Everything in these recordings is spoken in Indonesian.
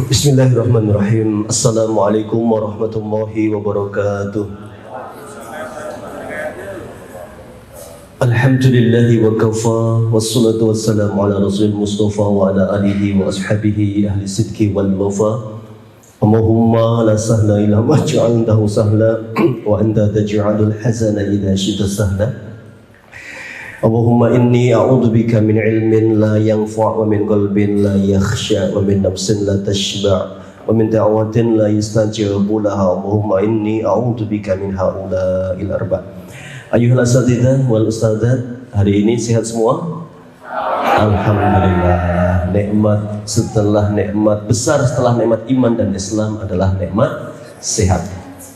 Bismillahirrahmanirrahim. Assalamualaikum warahmatullahi wabarakatuh. Alhamdulillahi wa kafa, wassalatu wassalamu ala rasul mustafa wa ala alihi wa ashabihi ahli sidki wal wafa. Allahumma la sahla illa ma ja'altahu sahla wa anta taj'alul hazana idha syita sahla. Allahumma inni a'udzubika min ilmin la yanfa' wa min qalbin la yakhsha wa min nafsin la tashba' wa min da'watin la yustajabu laha. Allahumma inni a'udzubika min haula'il arba'. Ayyuhal asatidzah wal ustadzat, hari ini sehat semua? Alhamdulillah. Nikmat setelah nikmat besar setelah nikmat iman dan Islam adalah nikmat sehat.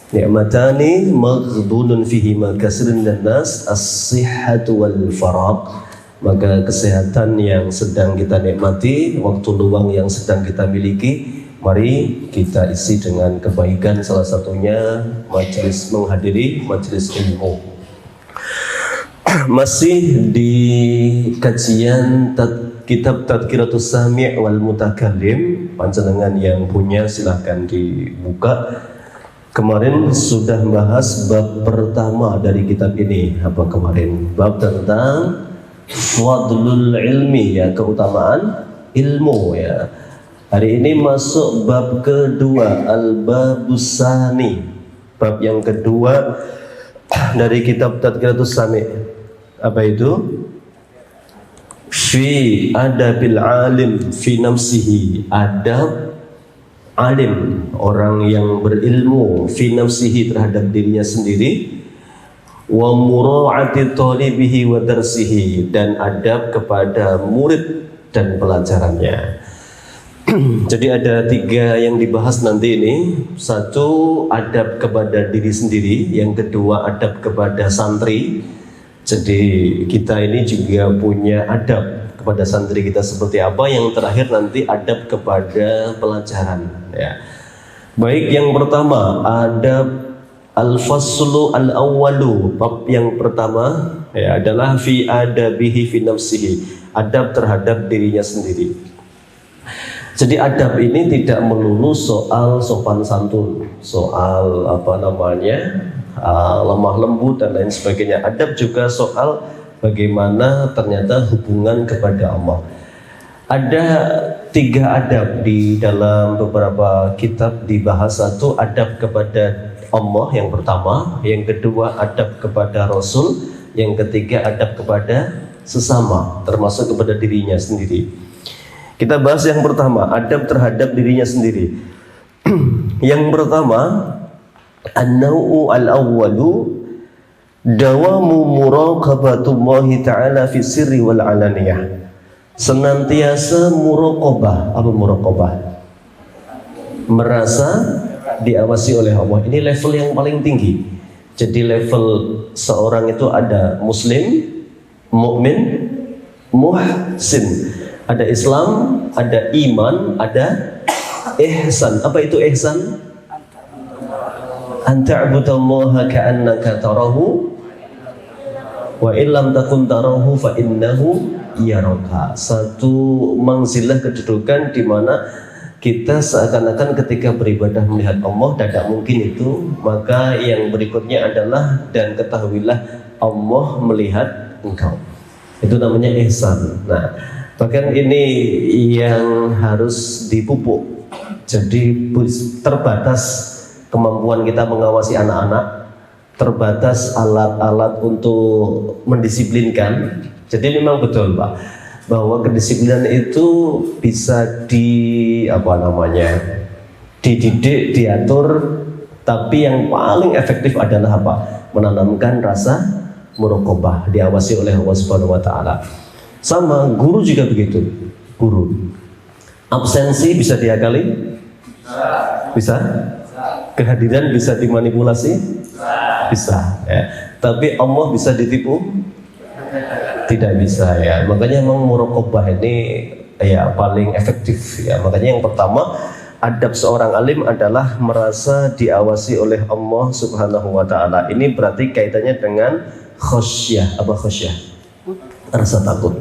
Ni'matani maghdunun fihima kasrun dan nas as-sihhatu wal faragh. Maka kesehatan yang sedang kita nikmati, waktu luang yang sedang kita miliki, mari kita isi dengan kebaikan, salah satunya menghadiri majelis ilmu. Masih di kajian kitab Tadhkiratus Sami' wal Mutakallim. Panjenengan yang punya silahkan dibuka. Kemarin sudah bahas bab pertama dari kitab ini. Apa kemarin? Bab tentang fadlul ilmi, ya, keutamaan ilmu, ya. Hari ini masuk bab kedua, al-babus sani. Bab yang kedua dari kitab Tadhkiratus Sami'. Apa itu? Fi adabil alim fi nafsihi, adab alim, orang yang berilmu, fi nafsihi, terhadap dirinya sendiri, wa mura'ati talibihi wa darsihi, dan adab kepada murid dan pelajarannya. Jadi ada 3 yang dibahas nanti ini. Satu, adab kepada diri sendiri. Yang kedua, adab kepada santri. Jadi kita ini juga punya adab kepada santri kita seperti apa. Yang terakhir nanti adab kepada pelajaran, ya. Baik, yang pertama adab al-faslu al-awwalu. Bab yang pertama, ya, adalah fi adabihi fi nafsihi, adab terhadap dirinya sendiri. Jadi adab ini tidak melulu soal sopan santun, soal lemah lembut dan lain sebagainya. Adab juga soal bagaimana ternyata hubungan kepada Allah. Ada 3 adab di dalam beberapa kitab dibahas. Satu, adab kepada Allah yang pertama. Yang kedua, adab kepada Rasul. Yang ketiga, adab kepada sesama, termasuk kepada dirinya sendiri. Kita bahas yang pertama, adab terhadap dirinya sendiri. Yang pertama, an-naw'u al-awwalu dawamu muraqabatullahi ta'ala fi sirri wal alaniyah. Senantiasa muraqabah. Apa muraqabah? Merasa diawasi oleh Allah. Ini level yang paling tinggi. Jadi level seorang itu ada muslim, mukmin, muhsin. Ada Islam, ada iman, ada ihsan. Apa itu ihsan? An ta'budallaha ka'annaka tarahu wa illam takun tarahu fa innahu yaraka. Satu manzilah, kedudukan di mana kita seakan-akan ketika beribadah melihat Allah, tidak mungkin itu. Maka yang berikutnya adalah dan ketahuilah Allah melihat engkau. Itu namanya ihsan. Nah, bahkan ini yang harus dipupuk. Jadi terbatas kemampuan kita mengawasi anak-anak, terbatas alat-alat untuk mendisiplinkan. Jadi memang betul, Pak, bahwa kedisiplinan itu bisa dididik, diatur, tapi yang paling efektif adalah apa? Menanamkan rasa muraqabah, diawasi oleh Allah Subhanahu wa taala. Sama guru juga begitu. Guru absensi bisa diakali? Bisa? Kehadiran bisa dimanipulasi? Bisa, ya. Tapi Allah bisa ditipu? Tidak bisa, ya. Makanya memang muraqabah ini ya paling efektif, ya. Makanya yang pertama, adab seorang alim adalah merasa diawasi oleh Allah Subhanahu wa taala. Ini berarti kaitannya dengan khasyah. Apa khasyah? Rasa takut.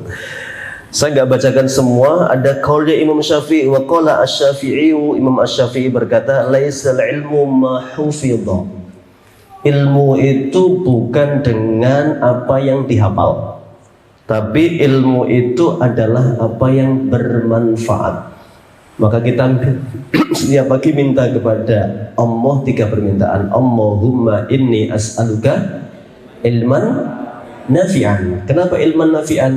Saya nggak bacakan semua. Ada qaulnya Imam Syafi'i, wa qala asy-Syafi'i, Imam Asy-Syafi'i berkata, laisal ilmu ma hufidha. Ilmu itu bukan dengan apa yang dihafal, tapi ilmu itu adalah apa yang bermanfaat. Maka kita setiap pagi minta kepada Allah 3 permintaan. Allahumma inni as'aluka ilman nafi'an. Kenapa ilman nafi'an?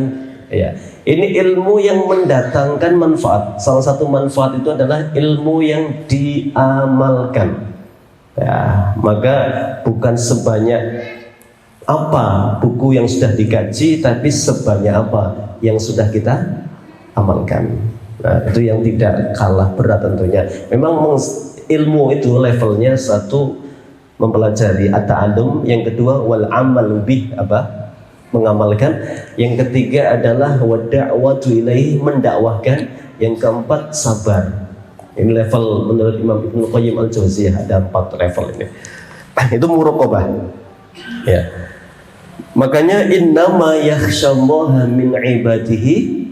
Ya, ini ilmu yang mendatangkan manfaat. Salah satu manfaat itu adalah ilmu yang diamalkan. Ya, maka bukan sebanyak apa buku yang sudah dikaji, tapi sebanyak apa yang sudah kita amalkan. Nah, itu yang tidak kalah berat tentunya. Memang ilmu itu levelnya satu mempelajari at-ta'allum, yang kedua wal amal bih, mengamalkan, yang ketiga adalah wada'watu ilaihi, mendakwahkan, yang keempat sabar. Ini level menurut Imam Ibnu Qayyim al-Jauziyah, ada 4 level ini. Itu muraqabah. Ya. Makanya innama yakhsyallaha min ibadihi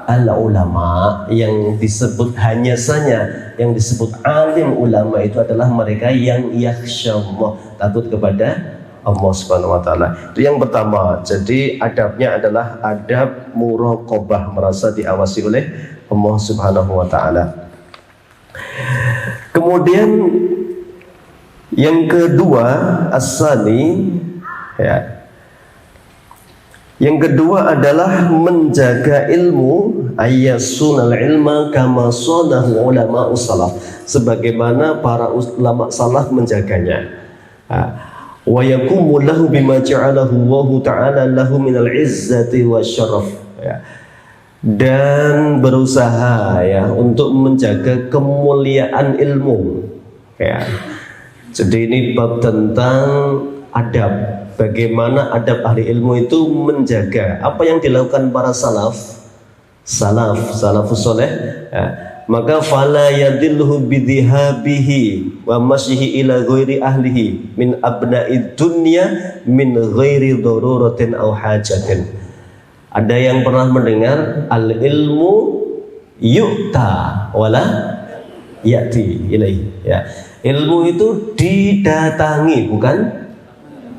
al-ulama, yang disebut hanya saja yang disebut alim ulama itu adalah mereka yang yakhsyallah, takut kepada Allah Subhanahu wa taala. Itu yang pertama. Jadi adabnya adalah adab muraqabah, merasa diawasi oleh Allah Subhanahu wa taala. Kemudian yang kedua, as-sani, ya. Yang kedua adalah menjaga ilmu, ayyasunal ilma kama sanahu ulama salaf, sebagaimana para ulama salaf menjaganya. Wa yaqumu lahu bima ja'alahu Allahu ta'ala lahu minal izzati wasyaraf, ya. Dan berusaha, ya, untuk menjaga kemuliaan ilmu, ya. Jadi ini bab tentang adab, bagaimana adab ahli ilmu itu menjaga apa yang dilakukan para salafus saleh, ya. Maka fala yadilluhu bidhihabihi wa masyihi ila ghairi ahlihi min abna'id dunya min ghairi daruratin aw hajatin. Ada yang pernah mendengar al ilmu yu'ta wala ya'ti ilaihi, ya. Ilmu itu didatangi, bukan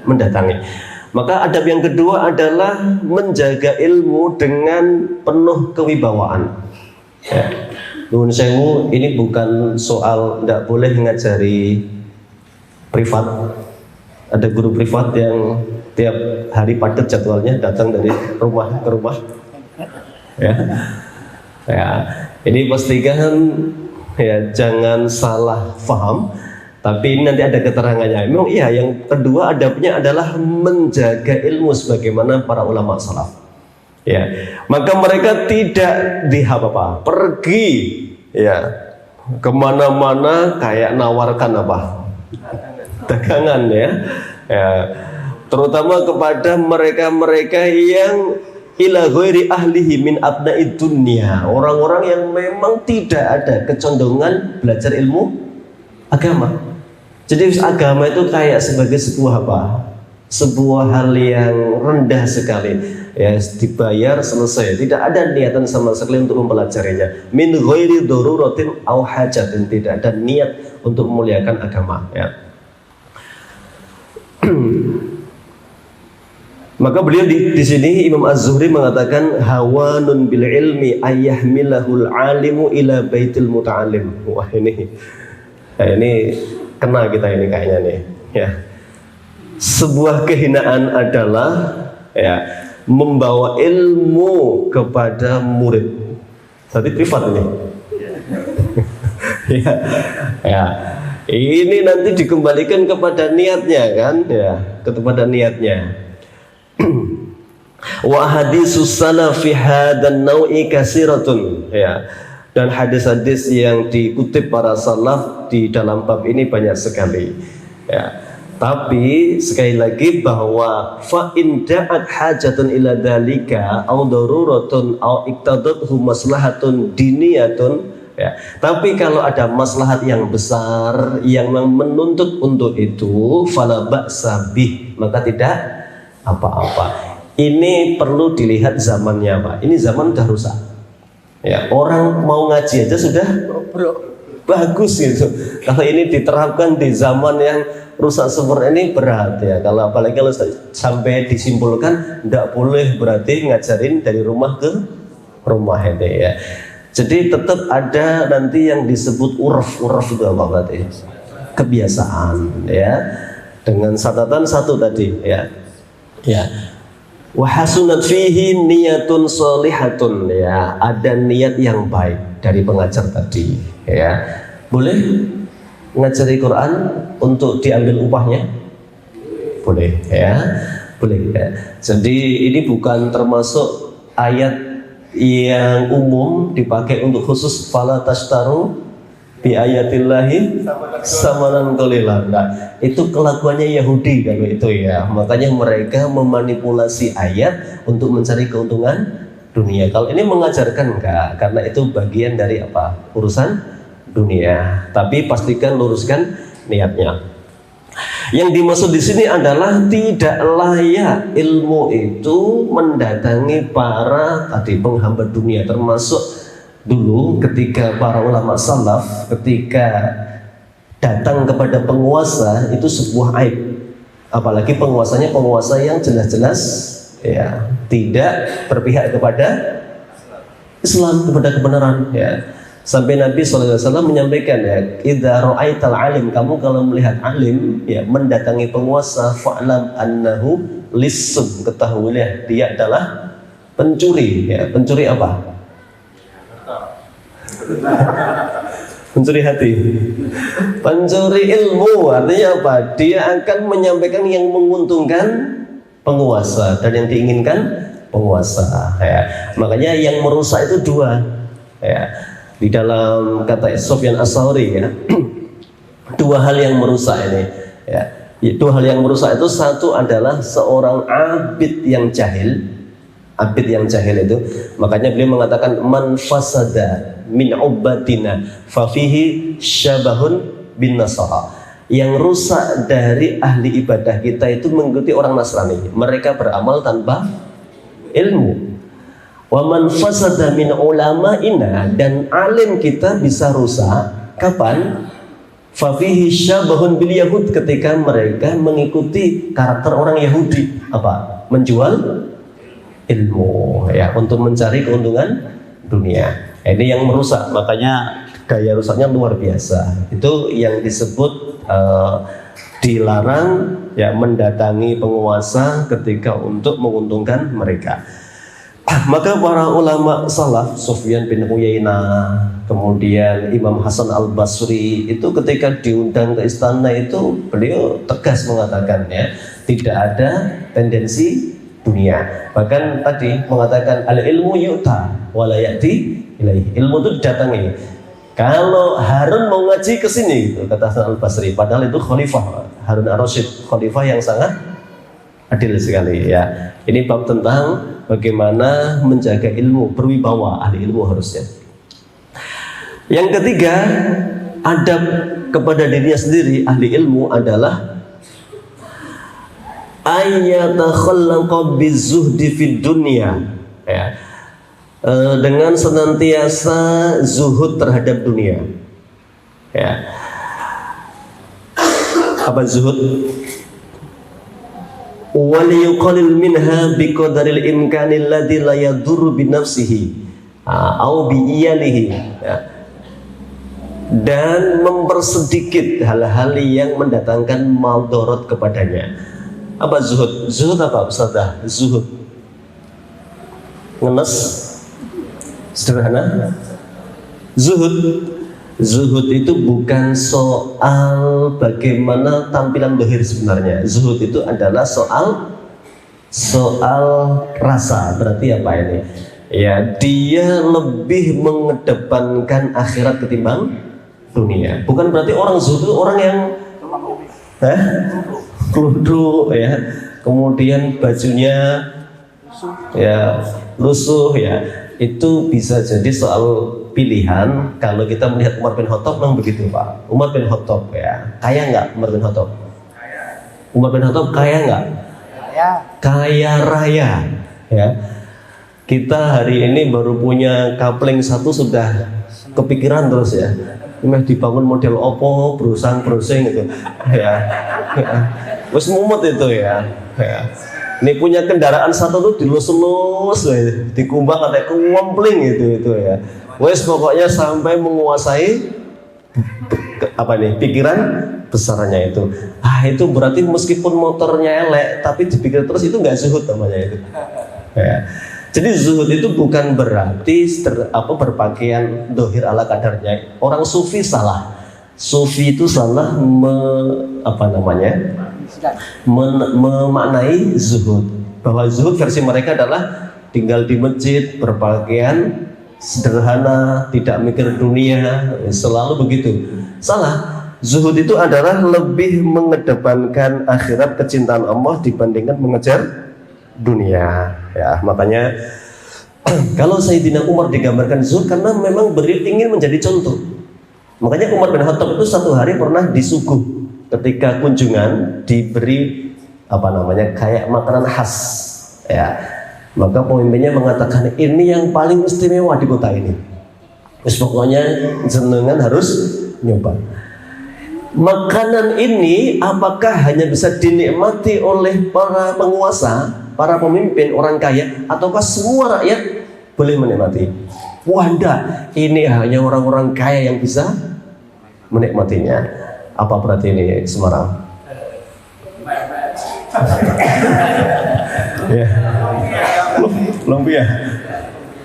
mendatangi. Maka adab yang kedua adalah menjaga ilmu dengan penuh kewibawaan, ya. Nuhun sewu, ini bukan soal tidak boleh ngajari privat. Ada guru privat yang tiap hari padat jadwalnya, datang dari rumah ke rumah, ya. Ya, ini pastikan, ya, jangan salah paham. Tapi ini nanti ada keterangannya. Memang iya, yang kedua adabnya adalah menjaga ilmu sebagaimana para ulama salaf. Ya, maka mereka tidak pergi, ya, kemana-mana kayak nawarkan dagangan, ya, ya, terutama kepada mereka-mereka yang ila ghairi ahlihi min abna'id dunya, orang-orang yang memang tidak ada kecondongan belajar ilmu agama. Jadi agama itu kayak sebagai sebuah hal yang rendah sekali, ya, dibayar selesai, tidak ada niatan sama sekali untuk mempelajarinya. Min ghairi daruratin aw hajatin, tidak ada niat untuk memuliakan agama, ya. Maka beliau di sini Imam Az-Zuhri mengatakan hawanun bil ilmi ayyahmilahul alimu ila baitil muta'allim. Wah, ini kena kita ini kayaknya nih, ya. Sebuah kehinaan adalah, ya, membawa ilmu kepada murid. Tadi privat ini. Ya, ya. Ini nanti dikembalikan kepada niatnya, kan, ya, kepada niatnya. Wa hadisus salafi hadan nau'i kasiratun, ya. Dan hadis-hadis yang dikutip para salaf di dalam bab ini banyak sekali, ya. Tapi sekali lagi bahwa fa in da'at hajatun ila dzalika aw daruratun aw iqtadathu maslahatun diniyatun, ya. Tapi kalau ada maslahat yang besar yang menuntut untuk itu, fala ba'sa bih, maka tidak apa-apa. Ini perlu dilihat zamannya Pak. Ini zaman udah rusak. Ya, orang mau ngaji aja sudah bagus gitu. Kalau ini diterapkan di zaman yang rusak seperti ini berat ya. Kalau apalagi kalau sampai disimpulkan tidak boleh berarti ngajarin dari rumah ke rumah itu ya. Jadi tetap ada nanti yang disebut urf itu apa berarti? Kebiasaan ya. Dengan catatan satu tadi ya. Ya. Wa hasunat fihi niyatun sholihatun ya, ada niat yang baik dari pengajar tadi ya. Boleh ngajari Quran untuk diambil upahnya? Boleh ya. Boleh ya. Jadi ini bukan termasuk ayat yang umum dipakai untuk khusus fala tashtaru bi ayatillahi samanan qalilan. Nah, itu kelakuannya Yahudi kalau itu ya. Makanya mereka memanipulasi ayat untuk mencari keuntungan dunia. Kalau ini mengajarkan enggak, karena itu bagian dari apa? Urusan dunia. Tapi pastikan luruskan niatnya. Yang dimaksud di sini adalah tidak layak ilmu itu mendatangi para tadi penghambat dunia, termasuk dulu ketika para ulama salaf ketika datang kepada penguasa itu sebuah aib, apalagi penguasanya penguasa yang jelas-jelas ya tidak berpihak kepada Islam, kepada kebenaran ya. Sampai Nabi SAW menyampaikan ya, idza ra'aital alim, kamu kalau melihat alim ya mendatangi penguasa, fa'lam annahu lissun, ketahuilah dia adalah pencuri ya. Pencuri apa? Pencuri hati, pencuri ilmu. Artinya apa? Dia akan menyampaikan yang menguntungkan penguasa dan yang diinginkan penguasa ya. Makanya yang merusak itu dua ya. Di dalam kata Sufyan Ats-Tsauri ya, dua hal yang merusak ini ya. Dua hal yang merusak itu, satu adalah seorang abid yang jahil. Abid yang jahil itu, makanya beliau mengatakan man fasada min ubbatina fa fihi syabahun bin nasara. Yang rusak dari ahli ibadah kita itu mengikuti orang Nasrani. Mereka beramal tanpa ilmu. Wa man fasada min ulama'ina, dan alim kita bisa rusak kapan? Fa fihi syabahun bil yahud, ketika mereka mengikuti karakter orang Yahudi. Apa? Menjual ilmu ya untuk mencari keuntungan dunia. Ini yang merusak, makanya gaya rusaknya luar biasa. Itu yang disebut dilarang ya mendatangi penguasa ketika untuk menguntungkan mereka. Maka para ulama salaf, Sufyan bin Uyainah, kemudian Imam Hasan Al-Basri, itu ketika diundang ke istana itu beliau tegas mengatakan ya, tidak ada tendensi dunia. Bahkan tadi mengatakan al ilmu yu'ta wa la ya'ti ilaihi. Ilmu itu didatangi. Kalau Harun mau ngaji ke sini gitu, kata Hasan Al-Basri, padahal itu khalifah Harun Ar-Rasyid, khalifah yang sangat adil sekali ya. Ini bab tentang bagaimana menjaga ilmu, berwibawa ahli ilmu harusnya. Yang ketiga, adab kepada dirinya sendiri ahli ilmu adalah ayatakhallaqa bizuhdi fid dunya ya. Dengan senantiasa zuhud terhadap dunia ya. Apa zuhud? Wal yuqallil minha biqadaril imkanil ladzi la yadurru bi nafsihi au bi iyalihi ya. Dan mempersedikit hal-hal yang mendatangkan maldorot kepadanya. Apa zuhud? Zuhud apa Ustazah? Zuhud ngenes sederhana. Zuhud itu bukan soal bagaimana tampilan dohir sebenarnya. Zuhud itu adalah soal rasa. Berarti apa ini? Ya, dia lebih mengedepankan akhirat ketimbang dunia. Bukan berarti orang zuhud itu orang yang keluduk ya, kemudian bajunya ya lusuh ya. Itu bisa jadi soal pilihan. Kalau kita melihat Umar bin Khattab memang begitu Pak. Umar bin Khattab ya, kaya nggak Umar bin Khattab? Umar bin Khattab kaya nggak? Kaya raya. Ya. Kita hari ini baru punya kapling satu sudah kepikiran terus ya. Ini dibangun model opo, brosang-brosing gitu. Ya. Wes mumet itu ya. Ini punya kendaraan satu tuh dilus-lus, dikumbang katanya kumpling itu ya. Wes pokoknya sampai menguasai pikiran besarnya itu. Itu berarti meskipun motornya elek, tapi dipikir terus itu nggak zuhud namanya itu. Ya. Jadi zuhud itu bukan berarti berpakaian dohir ala kadarnya. Orang sufi salah. Sufi itu salah memaknai zuhud. Bahwa zuhud versi mereka adalah tinggal di masjid, berpakaian sederhana, tidak mikir dunia, selalu begitu. Salah. Zuhud itu adalah lebih mengedepankan akhirat, kecintaan Allah dibandingkan mengejar dunia. Ya, makanya kalau Sayyidina Umar digambarkan zuhud karena memang beliau ingin menjadi contoh. Makanya Umar bin Khattab itu satu hari pernah disuguh ketika kunjungan diberi kayak makanan khas. Ya. Maka pemimpinnya mengatakan ini yang paling istimewa di kota ini. Terus pokoknya jenengan harus nyoba. Makanan ini apakah hanya bisa dinikmati oleh para penguasa, para pemimpin, orang kaya, ataukah semua rakyat boleh menikmati? Wanda, ini hanya orang-orang kaya yang bisa menikmatinya. Apa berarti ini Semarang? Ya.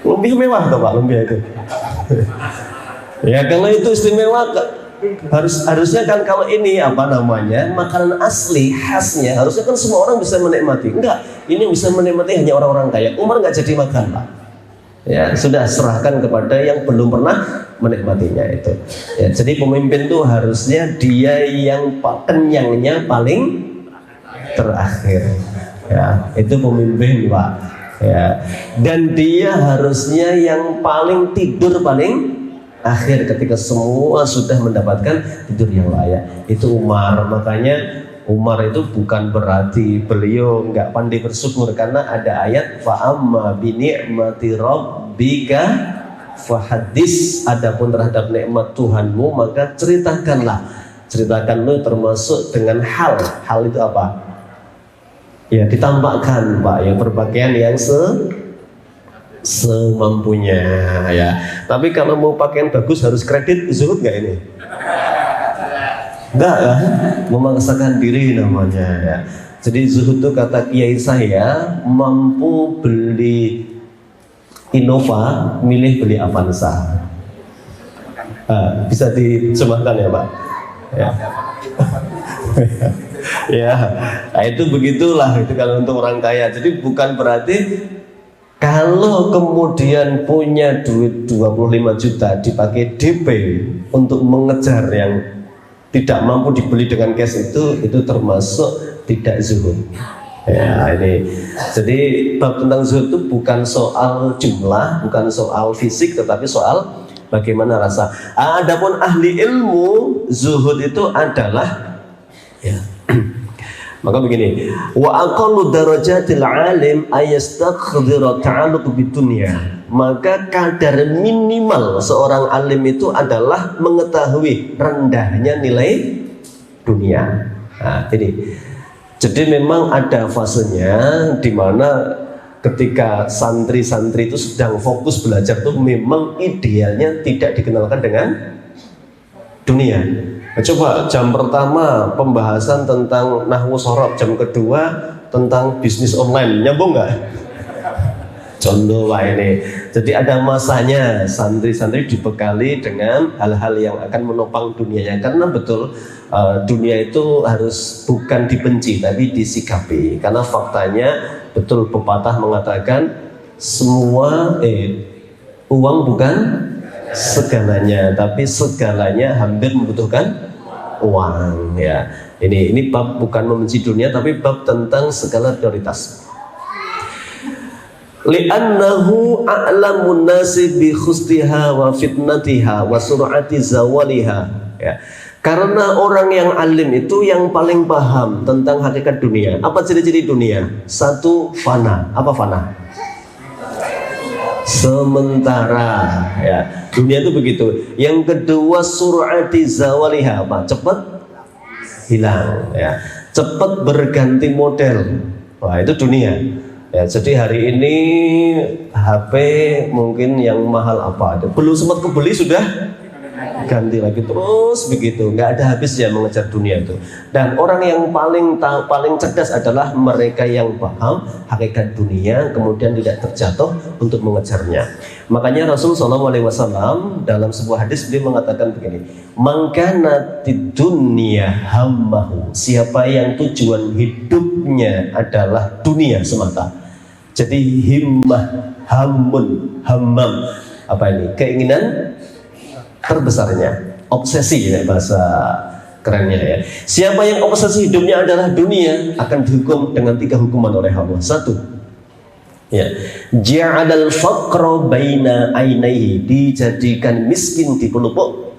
Lumpia mewah toh Pak, lumpia itu. Ya kalau itu istimewa harusnya kan kalau ini makanan asli khasnya harusnya kan semua orang bisa menikmati. Enggak, ini bisa menikmati hanya orang-orang kaya. Umar nggak jadi makan Pak. Ya sudah serahkan kepada yang belum pernah menikmatinya itu. Ya, jadi pemimpin itu harusnya dia yang kenyangnya paling terakhir. Ya, itu pemimpin Pak. Ya, dan dia harusnya yang paling tidur paling akhir ketika semua sudah mendapatkan tidur yang layak. Itu Umar. Makanya Umar itu bukan berarti beliau nggak pandai bersyukur, karena ada ayat fa'amma bi ni'mati rabbika fahadis. Adapun terhadap nikmat Tuhanmu maka ceritakan lu, termasuk dengan hal itu apa? Ya ditampakkan Pak, ya berpakaian yang semampunya ya. Tapi kalau mau pakaian bagus harus kredit, zuhud nggak ini? Enggak kan? Memaksakan diri namanya ya. Jadi zuhud itu kata kiai saya mampu beli Innova, milih beli Avanza. Bisa dicemahkan ya Pak? Ya. Ya, nah itu begitulah itu kalau untuk orang kaya. Jadi bukan berarti kalau kemudian punya duit 25 juta dipakai DP untuk mengejar yang tidak mampu dibeli dengan cash itu termasuk tidak zuhud. Ya ini. Jadi bab tentang zuhud itu bukan soal jumlah, bukan soal fisik, tetapi soal bagaimana rasa. Adapun ahli ilmu, zuhud itu adalah ya. Maka begini, wa aqallu darajatil alim ayastakhdhira ta'alluq bidunya. Maka kadar minimal seorang alim itu adalah mengetahui rendahnya nilai dunia. Nah, ini. Jadi memang ada fasenya di mana ketika santri-santri itu sedang fokus belajar itu memang idealnya tidak dikenalkan dengan dunia. Coba jam pertama pembahasan tentang nahwu shorof, jam kedua tentang bisnis online, nyambung nggak? Contoh Pak ini. Jadi ada masanya santri-santri dibekali dengan hal-hal yang akan menopang dunianya, karena betul dunia itu harus bukan dibenci tapi disikapi, karena faktanya betul pepatah mengatakan semua uang bukan segalanya, tapi segalanya hampir membutuhkan uang ya. Ini bab bukan membenci dunia, tapi bab tentang segala prioritas. Li'annahu a'lamun nasi bi khustiha wa fitnatiha wa sur'ati zawaliha ya. Karena orang yang alim itu yang paling paham tentang hakikat dunia. Apa ciri-ciri dunia? Satu, fana. Apa fana? Sementara, ya. Dunia itu begitu. Yang kedua, sur'ati zawaliha. Apa? Cepat hilang, ya. Cepat berganti model. Wah, itu dunia. Ya, jadi hari ini HP mungkin yang mahal apa? Belum sempat kebeli sudah ganti lagi, terus begitu, nggak ada habisnya mengejar dunia itu. Dan orang yang paling cerdas adalah mereka yang paham hakikat dunia, kemudian tidak terjatuh untuk mengejarnya. Makanya Rasul SAW dalam sebuah hadis beliau mengatakan begini, "Mangkanatid dunya hammahu." Siapa yang tujuan hidupnya adalah dunia semata. Jadi himmah, hammun, hammam, apa ini? Keinginan terbesarnya, obsesi ya bahasa kerennya ya. Siapa yang obsesi hidupnya adalah dunia akan dihukum dengan 3 hukuman oleh Allah. 1, ya, ja'alal faqra baina ainaihi, dijadikan miskin di pelupuk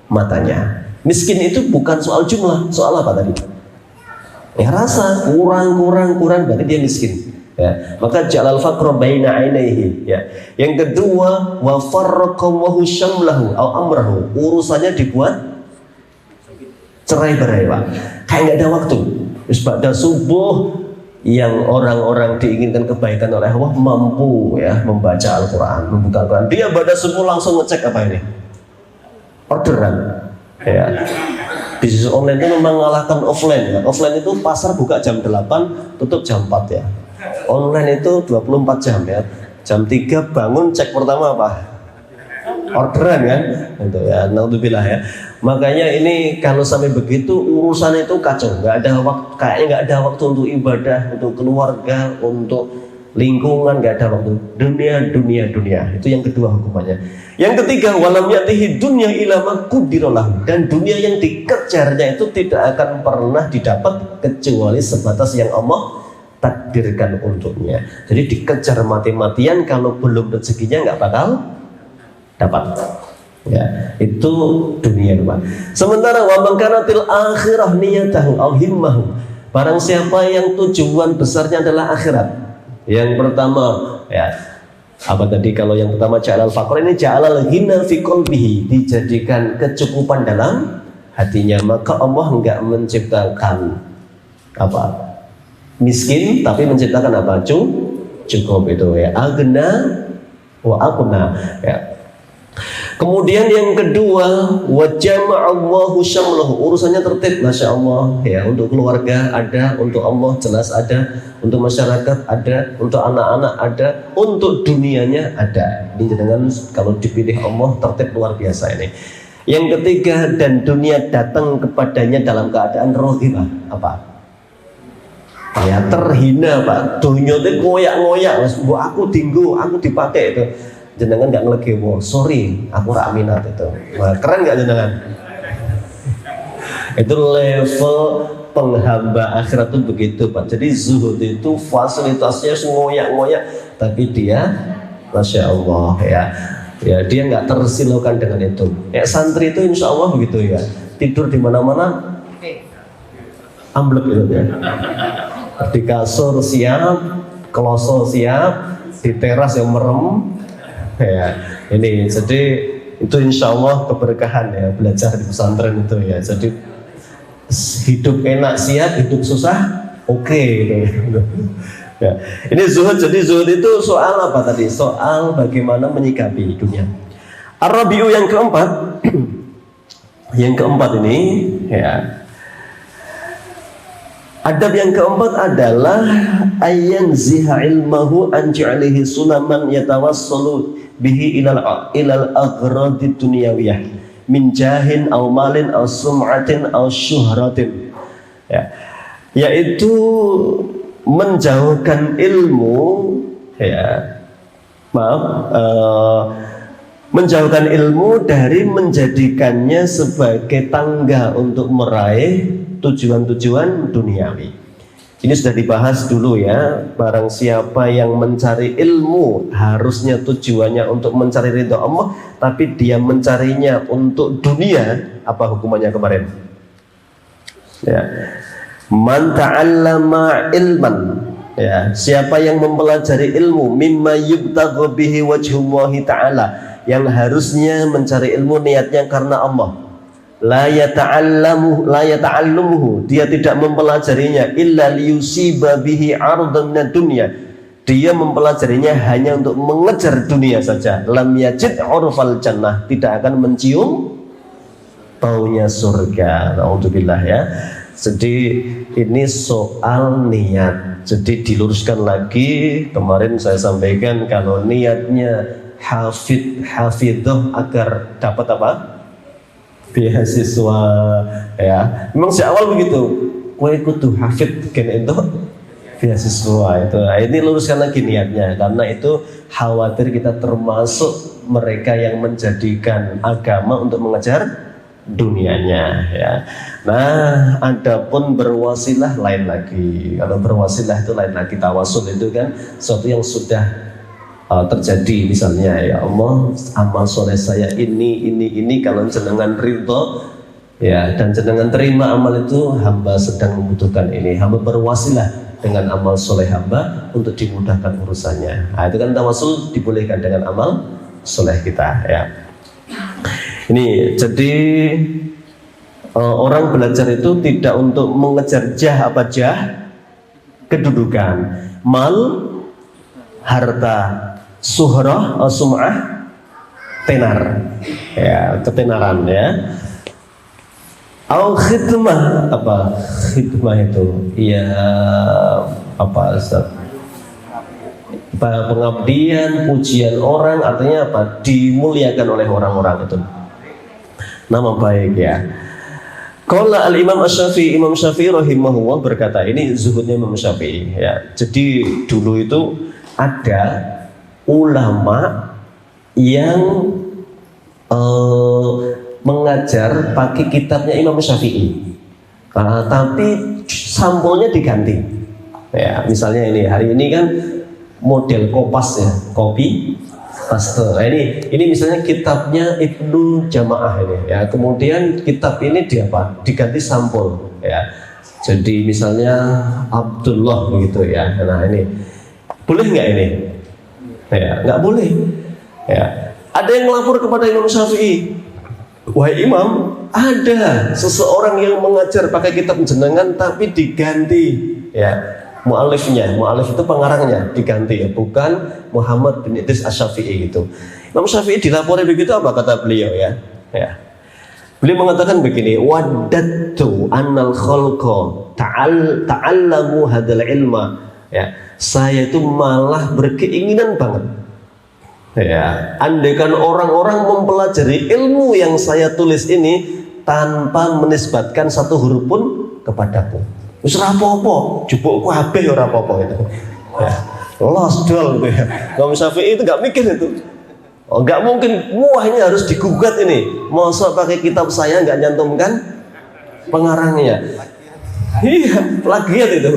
matanya. Miskin itu bukan soal jumlah, soal apa tadi? Ya rasa, kurang berarti dia miskin. Ya, maka jalal faqra baina ainaihi, ya. Yang kedua, wa farraqahu syamlahu au amrahu, urusannya dibuat cerai-berai, Pak. Kayak enggak ada waktu. Terus pada subuh yang orang-orang diinginkan kebaikan oleh Allah mampu ya membaca Al-Qur'an, membuka Al-Qur'an. Dia pada subuh langsung ngecek apa ini? Orderan. Ya. Bisnis online itu mengalahkan offline ya. Offline itu pasar buka jam 8, tutup jam 4 ya. Online itu 24 jam ya. Jam 3 bangun cek pertama apa? Orderan kan? Itu ya, naudzubillah ya. Makanya ini kalau sampai begitu urusan itu kacau. Nggak ada waktu, kayaknya nggak ada waktu untuk ibadah, untuk keluarga, untuk lingkungan, nggak ada waktu. Dunia. Itu yang kedua hukumannya. Yang ketiga, walam yatihi dunya ila ma qudiralah, dan dunia yang dikejarnya itu tidak akan pernah didapat kecuali sebatas yang Allah takdirkan untuknya. Jadi dikejar mati-matian, kalau belum rezekinya nggak bakal dapat. Ya, itu dunia, Pak. Sementara wa man kanatil akhirah niyatahu aw himmahu, barang siapa yang tujuan besarnya adalah akhirat. Yang pertama, ya, apa tadi? Kalau yang pertama ja'alal faqr, ini ja'alal ghina fi qalbihi, dijadikan kecukupan dalam hatinya. Maka Allah enggak menciptakan apa? Miskin, tapi menciptakan apa? Cukup itu ya. Agna wa aqna, ya. Kemudian yang kedua, wa jama'allahu syamlahu, urusannya tertib, masya Allah ya. Untuk keluarga ada, untuk Allah jelas ada, untuk masyarakat ada, untuk anak-anak ada, untuk dunianya ada. Ini dengan kalau dipilih Allah tertib luar biasa ini. Yang ketiga, dan dunia datang kepadanya dalam keadaan rohibah, apa? Ya terhina, Pak. Dunia itu ngoyak-ngoyak, aku dinggo, aku dipakai itu. Jenengan nggak ngelegewo, sorry, aku rak minat itu. Wah, keren nggak jenengan? Itu level penghamba akhirat itu begitu, Pak. Jadi zuhud itu fasilitasnya ngoyak-ngoyak, tapi dia, masya Allah ya, ya dia nggak tersilaukan dengan itu. Ya santri itu insya Allah begitu ya, tidur di mana-mana, amblek gitu ya. Di kasur siap, kloso siap, di teras yang merem. Ya, ini jadi itu insya Allah keberkahan ya belajar di pesantren itu ya. Jadi hidup enak siap, hidup susah oke gitu. Ya. Ini zuhud. Jadi zuhud itu soal apa tadi? Soal bagaimana menyikapi dunia. Ar-Rabi'u yang keempat, yang keempat ini ya. Adab yang keempat adalah ayyan ziha ilmahu an ja'alihi sulaman yatawassalu bihi ilal aghradi dunyawiyah min jahin aw malin aw sum'atin aw syuhratin, ya, yaitu menjauhkan ilmu, ya, menjauhkan ilmu dari menjadikannya sebagai tangga untuk meraih tujuan-tujuan duniawi. Ini sudah dibahas dulu ya. Barang siapa yang mencari ilmu harusnya tujuannya untuk mencari ridha Allah, tapi dia mencarinya untuk dunia, apa hukumannya kemarin? Ya. Man ta'allama ilman, ya, siapa yang mempelajari ilmu mimma yubtagha bihi wajhullahi ta'ala, yang harusnya mencari ilmu niatnya karena Allah, la yata'allamuhu, dia tidak mempelajarinya illa liyusiba bihi 'ardan minad dunya, dia mempelajarinya hanya untuk mengejar dunia saja, lam yajid 'urfal jannah, tidak akan mencium baunya surga. Naudzubillah ya. Jadi ini soal niat. Jadi diluruskan lagi, kemarin saya sampaikan kalau niatnya hafidhah agar dapat apa? Beasiswa ya. Memang sejak awal begitu. Kowe kudu hafid kene itu beasiswa itu. Nah, ini luruskan lagi niatnya, karena itu khawatir kita termasuk mereka yang menjadikan agama untuk mengejar dunianya ya. Nah, adapun berwasilah lain lagi. Kalau berwasilah itu lain lagi. Tawasul itu kan sesuatu yang sudah terjadi, misalnya ya Allah, amal soleh saya ini kalau jenengan ridho ya, dan jenengan terima amal itu, hamba sedang membutuhkan ini, hamba berwasilah dengan amal soleh hamba untuk dimudahkan urusannya. Nah, itu kan tawasul dibolehkan dengan amal soleh kita ya. Ini jadi orang belajar itu tidak untuk mengejar kedudukan, mal, harta, suhrah, sum'ah, tenar, ya, ketenaran ya. Au khidmah, apa khidmah itu? Ya apa Ustaz? Pengabdian, pujian orang, artinya apa? Dimuliakan oleh orang-orang itu. Nama baik ya. Qala al-Imam Asy-Syafi'i, Imam Syafi'i rahimahullah berkata, ini zuhudnya Imam Syafi'i ya. Jadi dulu itu ada ulama yang mengajar pakai kitabnya Imam Syafi'i, tapi sampulnya diganti. Ya, misalnya ini hari kan model kopas ya, kopi paste. Nah, ini misalnya kitabnya Ibnu Jamaah ini ya. Kemudian kitab ini diganti sampul ya. Jadi misalnya Abdullah begitu ya. Nah, ini boleh nggak ini? Ya, nggak boleh. Ya. Ada yang melapor kepada Imam Syafi'i, wahai Imam, ada seseorang yang mengajar pakai kitab jenengan tapi diganti ya. Mu'alif itu pengarangnya diganti ya, bukan Muhammad bin Idris Asy-Syafi'i gitu. Imam Syafi'i dilapori begitu, apa kata beliau ya? Ya. Beliau mengatakan begini, waddatu annal khalqa ta'allamu hadzal ilma. Ya, saya itu malah berkeinginan banget. Ya, andaikan orang-orang mempelajari ilmu yang saya tulis ini tanpa menisbatkan satu huruf pun kepadaku. Wis ora apa-apa, jupukku habis ora apa-apa itu. Ya, los dol gitu ya. Imam Syafi'i itu enggak mikir itu. Oh, enggak mungkin, wah ini harus digugat ini. Masa pakai kitab saya enggak nyantumkan pengarangnya. Iya, plagiat itu.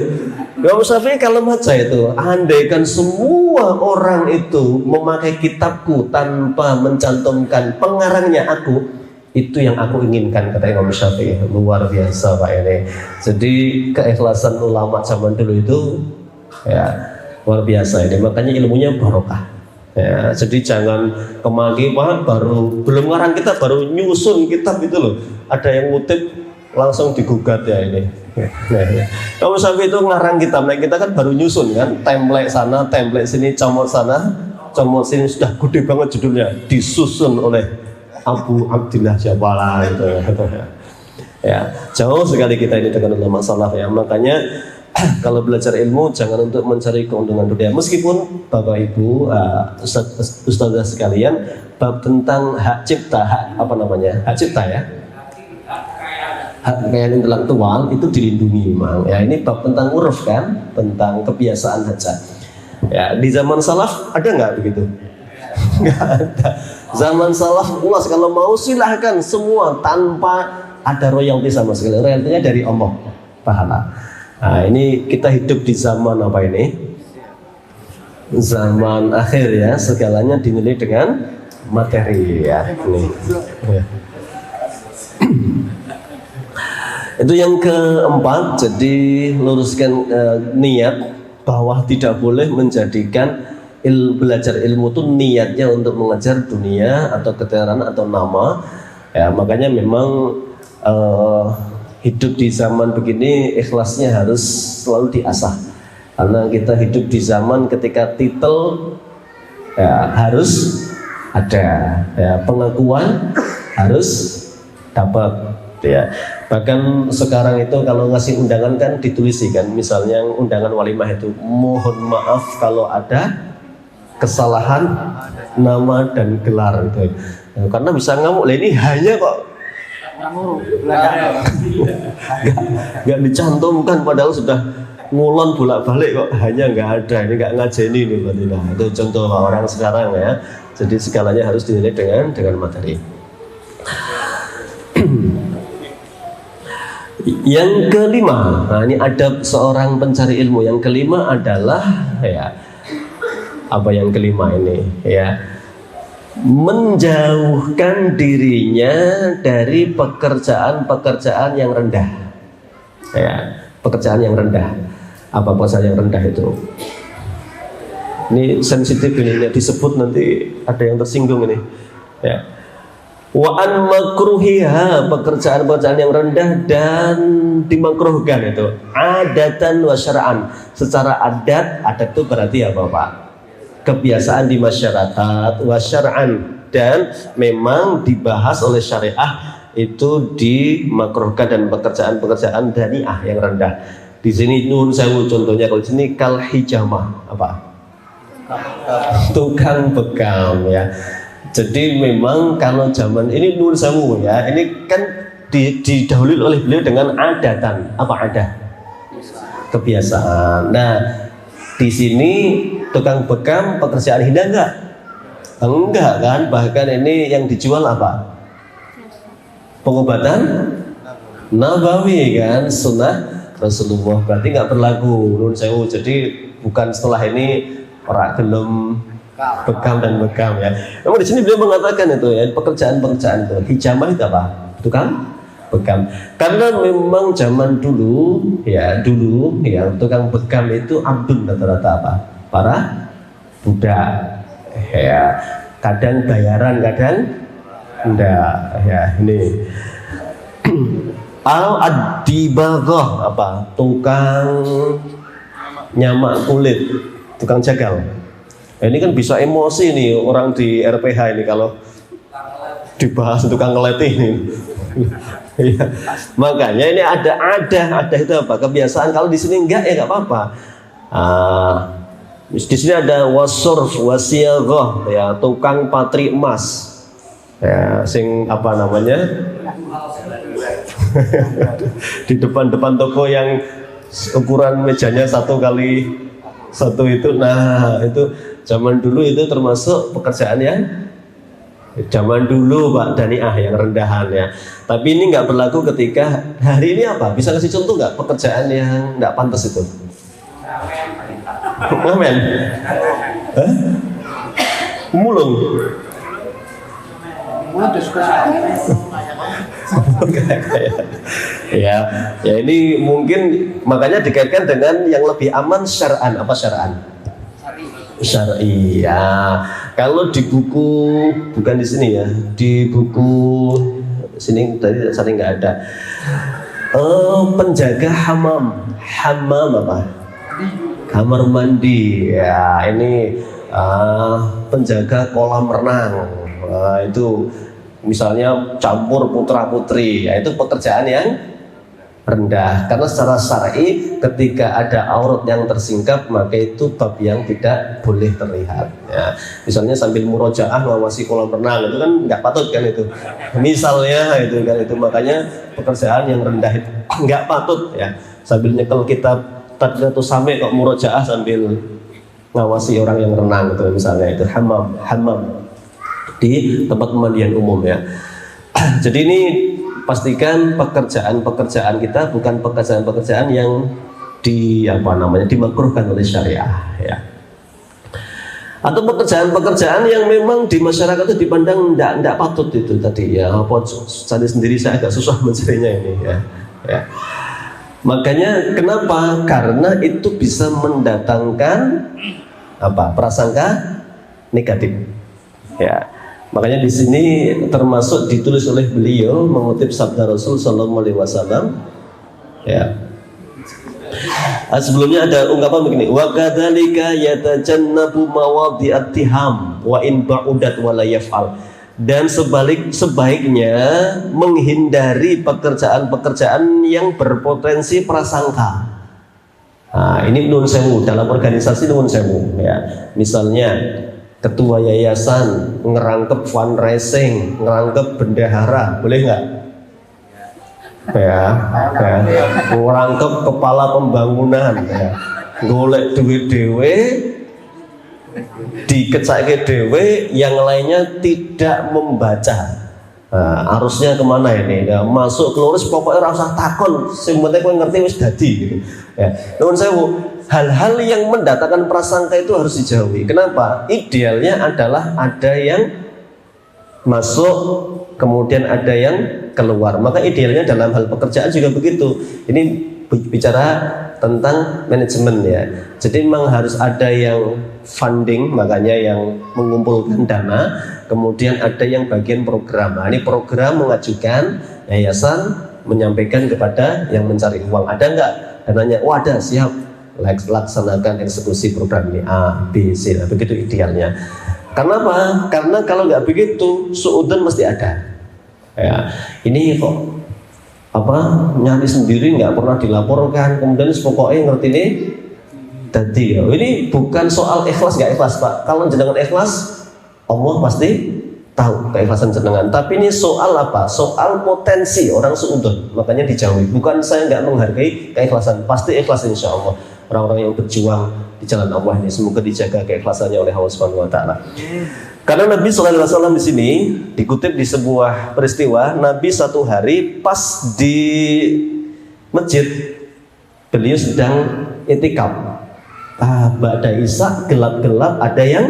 Imam Syafi'i kalau baca itu, andaikan semua orang itu memakai kitabku tanpa mencantumkan pengarangnya aku, itu yang aku inginkan, kata Imam Syafi'i. Luar biasa Pak ini. Jadi keikhlasan ulama zaman dulu itu ya luar biasa ini. Makanya ilmunya barokah. Ya, jadi jangan kemaki Pak, belum ngarang kitab, baru nyusun kitab itu loh. Ada yang ngutip langsung digugat ya ini. Imam Syafi'i itu ngarang kitab, nah kita kan baru nyusun kan, template sana, template sini, comot sana, comot sini, sudah gede banget judulnya, disusun oleh Abu Abdillah Jabala itu ya. Jauh sekali kita ini dengan ulama salaf ya. Makanya kalau belajar ilmu jangan untuk mencari keuntungan dunia. Meskipun Bapak Ibu, ustazah sekalian, bab tentang hak cipta, hak cipta ya, hak kekayaan intelektual itu dilindungi memang. Ya, ini bab tentang uruf kan, tentang kebiasaan saja. Ya, di zaman salaf ada nggak begitu? Nggak ada. Zaman salaf luas, kalau mau silahkan semua tanpa ada royalti sama sekali. Royaltinya dari Allah, pahala. Nah, ini kita hidup di zaman apa ini? Zaman akhir ya, segalanya dinilai dengan materi ya. Ini. Ya. Itu yang keempat, jadi luruskan niat bahwa tidak boleh menjadikan belajar ilmu itu niatnya untuk mengejar dunia atau ketenaran atau nama ya. Makanya memang hidup di zaman begini ikhlasnya harus selalu diasah, karena kita hidup di zaman ketika titel ya harus ada ya, pengakuan harus dapat ya. Bahkan sekarang itu kalau ngasih undangan kan ditulis kan, misalnya undangan walimah itu mohon maaf kalau ada kesalahan nama dan gelar itu ya, karena bisa ngamuk lah, ini hanya kok nggak dicantumkan padahal sudah ngulon bolak-balik kok hanya nggak ada, ini nggak ngajeni nih berarti. Nah, itu contoh orang sekarang ya. Jadi segalanya harus dinilai dengan materi. Yang kelima, nah ini adab seorang pencari ilmu. Yang kelima adalah ya, apa yang kelima ini ya, menjauhkan dirinya dari pekerjaan-pekerjaan yang rendah ya, pekerjaan yang rendah. Apa pekerjaan yang rendah itu? Ini sensitif ini, disebut nanti ada yang tersinggung ini ya. Wa an makruhiha, pekerjaan-pekerjaan yang rendah dan dimakruhkan itu adatan wa syara'an. Secara adat itu berarti apa Pak? Kebiasaan di masyarakat, wa syara'an, dan memang dibahas oleh syariah itu dimakruhkan, dan pekerjaan-pekerjaan daniah yang rendah. Di sini nun sewu contohnya, kalau di sini kal hijamah apa? Tukang bekam ya. Jadi memang kalau zaman ini nun sewu ya, ini kan didahului oleh beliau dengan adatan. Apa ada? Kebiasaan. Nah, di sini tukang bekam pekerjaan hina enggak? Enggak kan? Bahkan ini yang dijual apa? Pengobatan nabawi kan, sunnah Rasulullah. Berarti nggak berlaku nun sewu. Jadi bukan setelah ini orang gelem bekam dan bekam ya. Memang di sini beliau mengatakan itu ya, pekerjaan-pekerjaan itu hijamah itu apa? Tukang bekam. Karena memang zaman dulu ya tukang bekam itu abdun rata-rata apa? Para budak ya. Kadang bayaran, kadang enggak ya. Ini al-adibaghoh apa? Tukang nyamak kulit, tukang jagal. Ini kan bisa emosi nih orang di RPH ini kalau dibahas tukang ngeletih ini. Ya. Makanya ini ada itu apa? Kebiasaan. Kalau di sini enggak ya enggak apa-apa. Di sini ada wasurf wasiyaghoh ya, tukang patri emas. Ya, sing apa namanya? Di depan toko yang ukuran mejanya 1 kali 1 itu. Nah, itu zaman dulu itu termasuk pekerjaan yang zaman dulu Pak daniah yang rendahan ya. Tapi ini nggak berlaku ketika hari ini apa? Bisa kasih contoh nggak pekerjaan yang nggak pantas itu? Ngamen? Mulung? Ya ini mungkin makanya dikaitkan dengan yang lebih aman syar'an. Apa syar'an? Syar'i ya. Kalau di buku, bukan di sini ya, di buku sini tadi sering nggak ada. Penjaga hamam apa? Kamar mandi ya. Ini penjaga kolam renang. Itu misalnya campur putra putri ya, itu pekerjaan yang rendah, karena secara syar'i ketika ada aurat yang tersingkap maka itu bab yang tidak boleh terlihat ya. Misalnya sambil murojaah ngawasi kolam renang itu kan nggak patut kan itu, misalnya itu kan, itu makanya pekerjaan yang rendah itu nggak patut ya. Sambil nyekel kitab tadriyatus samai kok murojaah sambil ngawasi orang yang renang itu, misalnya itu hamam di tempat pemandian umum ya. Jadi ini pastikan pekerjaan-pekerjaan kita bukan pekerjaan-pekerjaan yang dimakruhkan oleh syariah, ya. Atau pekerjaan-pekerjaan yang memang di masyarakat itu dipandang tidak patut itu tadi, ya. Apa saya sendiri saya agak susah mencarinya ini, ya. Ya. Makanya kenapa? Karena itu bisa mendatangkan prasangka negatif, ya. Makanya di sini termasuk ditulis oleh beliau mengutip sabda Rasul Sallallahu Alaihi Wasallam, ya. Sebelumnya ada ungkapan begini, wa kadzalika yatajannabu mawadhi'at tiham wa in ba'udat wa la yaf'al. Dan sebaiknya menghindari pekerjaan-pekerjaan yang berpotensi prasangka. Nah, ini nun sewu, dalam organisasi nun sewu, ya. Misalnya ketua yayasan ngerangkep fundraising, ngerangkep bendahara, boleh nggak? Ya, ngerangkep kepala pembangunan, ya. Golek duit dewe, dikecake dewe, yang lainnya tidak membaca. Nah, arusnya kemana ini? Ya, masuk keluar pokoknya rasa takon, sing penting kowe ngerti wis dadi gitu. Ya, nuwun sewu, hal-hal yang mendatangkan prasangka itu harus dijauhi. Kenapa? Idealnya adalah ada yang masuk, kemudian ada yang keluar. Maka idealnya dalam hal pekerjaan juga begitu. Ini bicara tentang manajemen, ya. Jadi memang harus ada yang funding, makanya yang mengumpulkan dana, kemudian ada yang bagian program. Nah, ini program mengajukan, yayasan menyampaikan kepada yang mencari uang, ada nggak dananya? Oh ada, siap, laksanakan eksekusi program ini A, B, C. Nah, begitu idealnya. Karena apa? Karena kalau nggak begitu, suudzon mesti ada. Ya, ini kok nyari sendiri nggak pernah dilaporkan, kemudian pokoknya ngerti ini tadi, ya. Ini bukan soal ikhlas nggak ikhlas, Pak. Kalau jenengan ikhlas, Allah pasti tahu keikhlasan jenengan. Tapi ini soal apa? Soal potensi orang suudzon, makanya dijauhi. Bukan saya nggak menghargai keikhlasan, pasti ikhlas insya Allah. Orang-orang yang berjuang di jalan Allah ini semoga dijaga keikhlasannya oleh Allah Subhanahu Wa Taala. Karena Nabi SAW di sini dikutip di sebuah peristiwa, Nabi satu hari pas di masjid, beliau sedang itikaf. Ba'da Isya gelap-gelap ada yang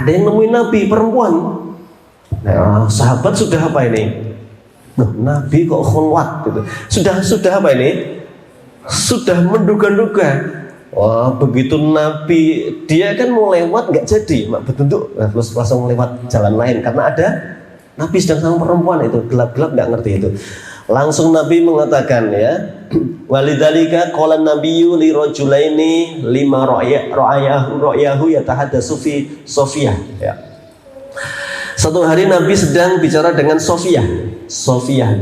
nemuin Nabi perempuan. Nah, sahabat sudah apa ini? Nabi kok khulwat gitu. Sudah apa ini? Sudah menduga-duga. Wah, begitu Nabi, dia kan mau lewat nggak jadi, bertunduk, terus langsung lewat jalan lain karena ada Nabi sedang sama perempuan itu, gelap-gelap nggak ngerti itu. Langsung Nabi mengatakan, ya, walidzalika qala nabiyyu li rajulaini lima ra'yahu yatahaddatsu fi Sofiyah, ya. Satu hari Nabi sedang bicara dengan Sofiyah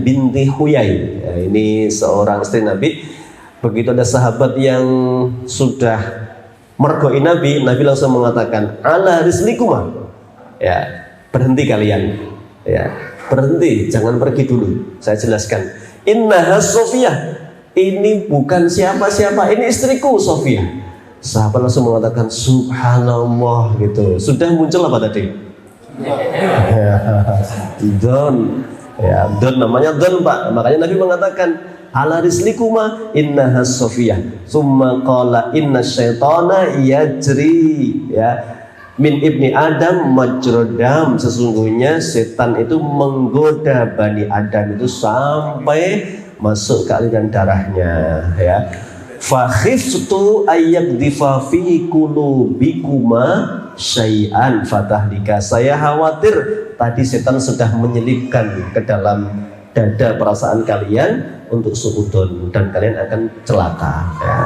binti Huyai, ya, ini seorang istri Nabi. Begitu ada sahabat yang sudah mergoi Nabi langsung mengatakan, ala rislikuma, ya, berhenti kalian, ya, berhenti, jangan pergi dulu, saya jelaskan. Innaha Sofiyah, ini bukan siapa-siapa, ini istriku Sofiyah. Sahabat langsung mengatakan subhanallah gitu. Sudah muncul apa tadi? Don, ya, don, namanya don, Pak. Makanya Nabi mengatakan ala rislikuma innaha Sofiyah. Summa qala inna syaitana yajri, ya, min ibni Adam majrodam. Sesungguhnya setan itu menggoda Bani Adam itu sampai masuk ke aliran darahnya, ya. Fa khiftu ayyakdifa fi qulubikuma syai'an fatahlika. Saya khawatir tadi setan sudah menyelipkan ke dalam dada perasaan kalian untuk suudzon dan kalian akan celaka, ya.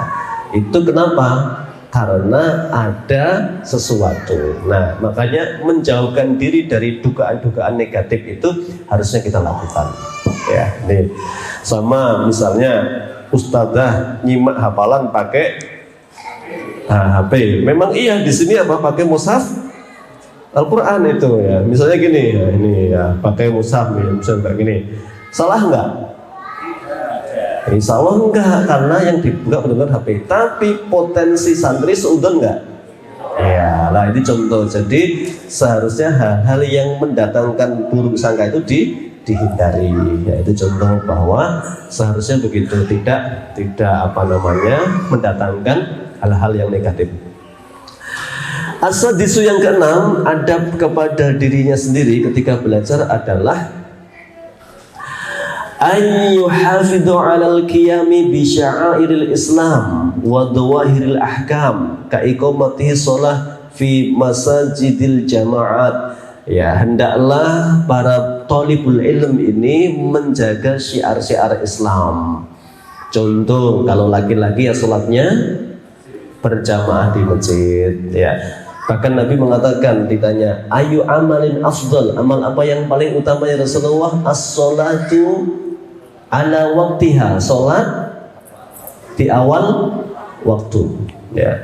Itu kenapa? Karena ada sesuatu. Nah, makanya menjauhkan diri dari dugaan-dugaan negatif itu harusnya kita lakukan, ya. Nih, sama misalnya ustadzah nyimak hafalan pakai HP. Memang iya di sini apa pakai mushaf Al-Quran itu, ya. Misalnya gini, ya, ini ya pakai mushaf, ya, misalnya kayak gini. Salah enggak? Insya Allah enggak, karena yang dibuka benar-benar HP. Tapi potensi santri suudzon enggak? Ya, lah ini contoh. Jadi seharusnya hal-hal yang mendatangkan buruk sangka itu dihindari. Ya, itu contoh bahwa seharusnya begitu, tidak mendatangkan hal-hal yang negatif. As-sadisu yang keenam, adab kepada dirinya sendiri ketika belajar adalah an yuhafidhu 'alal qiyami bi sya'airil Islam wa dhawahiril ahkam ka iqamatihi shalah fi masajidil jama'at. Ya, hendaklah para thalibul ilm ini menjaga syiar-syiar Islam. Contoh, kalau laki-laki ya sholatnya berjamaah di masjid, ya. Bahkan Nabi mengatakan, ditanya, ayu amalin afdal, amal apa yang paling utama ya Rasulullah? As-sholatu ala waktiha, sholat di awal waktu. Ya,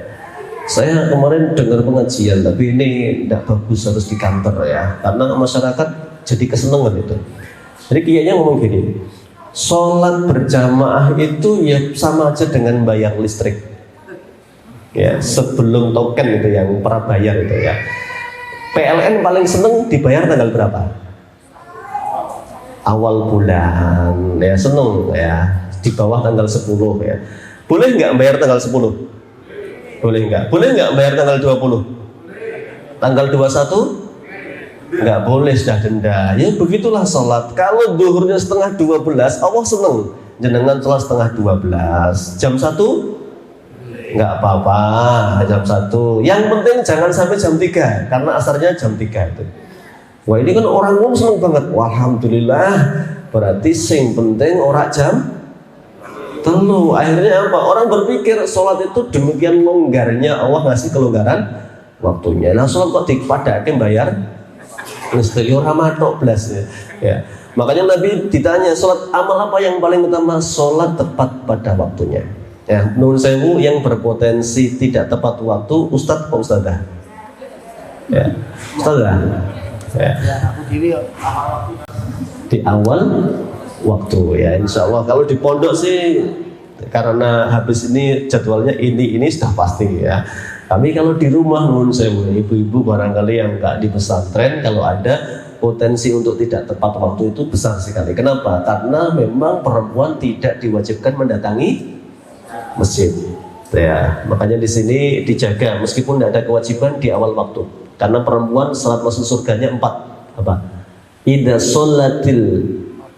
saya kemarin dengar pengajian, tapi ini tidak bagus, harus di kantor ya, karena masyarakat jadi kesenangan itu. Jadi kayaknya ngomong gini, sholat berjamaah itu ya sama aja dengan bayar listrik. Ya, sebelum token itu yang prabayar itu ya. PLN paling seneng dibayar tanggal berapa? Awal bulan ya, seneng ya, di bawah tanggal 10 ya. Boleh nggak bayar tanggal 10? Boleh nggak? Boleh nggak bayar tanggal 20? Tanggal 21? Nggak boleh, sudah denda. Ya begitulah sholat. Kalau duhurnya setengah 12, Allah seneng jenengan sholat setengah 12. Jam 1 nggak apa-apa, jam 1. Yang penting jangan sampai jam 3, karena asarnya jam 3 itu. Wah, ini kan orang umum seneng banget. Wah, alhamdulillah, berarti sing penting ora jam telu. Akhirnya apa? Orang berpikir sholat itu demikian longgarnya, Allah ngasih kelonggaran waktunya. Nah, sholat kok dipadake bayar listrik ora matok blas ya. Makanya Nabi ditanya, sholat amal apa yang paling utama? Sholat tepat pada waktunya. Ya, menurut saya yang berpotensi tidak tepat waktu, Ustadz apa Ustadzah? Ya, Ustadzah. Ya. Di awal waktu ya, insya Allah. Kalau di pondok sih, karena habis ini jadwalnya ini sudah pasti ya. Tapi kalau di rumah, menurut saya ibu-ibu barangkali yang nggak di pesantren, kalau ada potensi untuk tidak tepat waktu itu besar sekali. Kenapa? Karena memang perempuan tidak diwajibkan mendatangi masjid. Ya, makanya di sini dijaga meskipun tidak ada kewajiban di awal waktu. Karena perempuan salat masuk surganya 4. Apa? Idza sholatil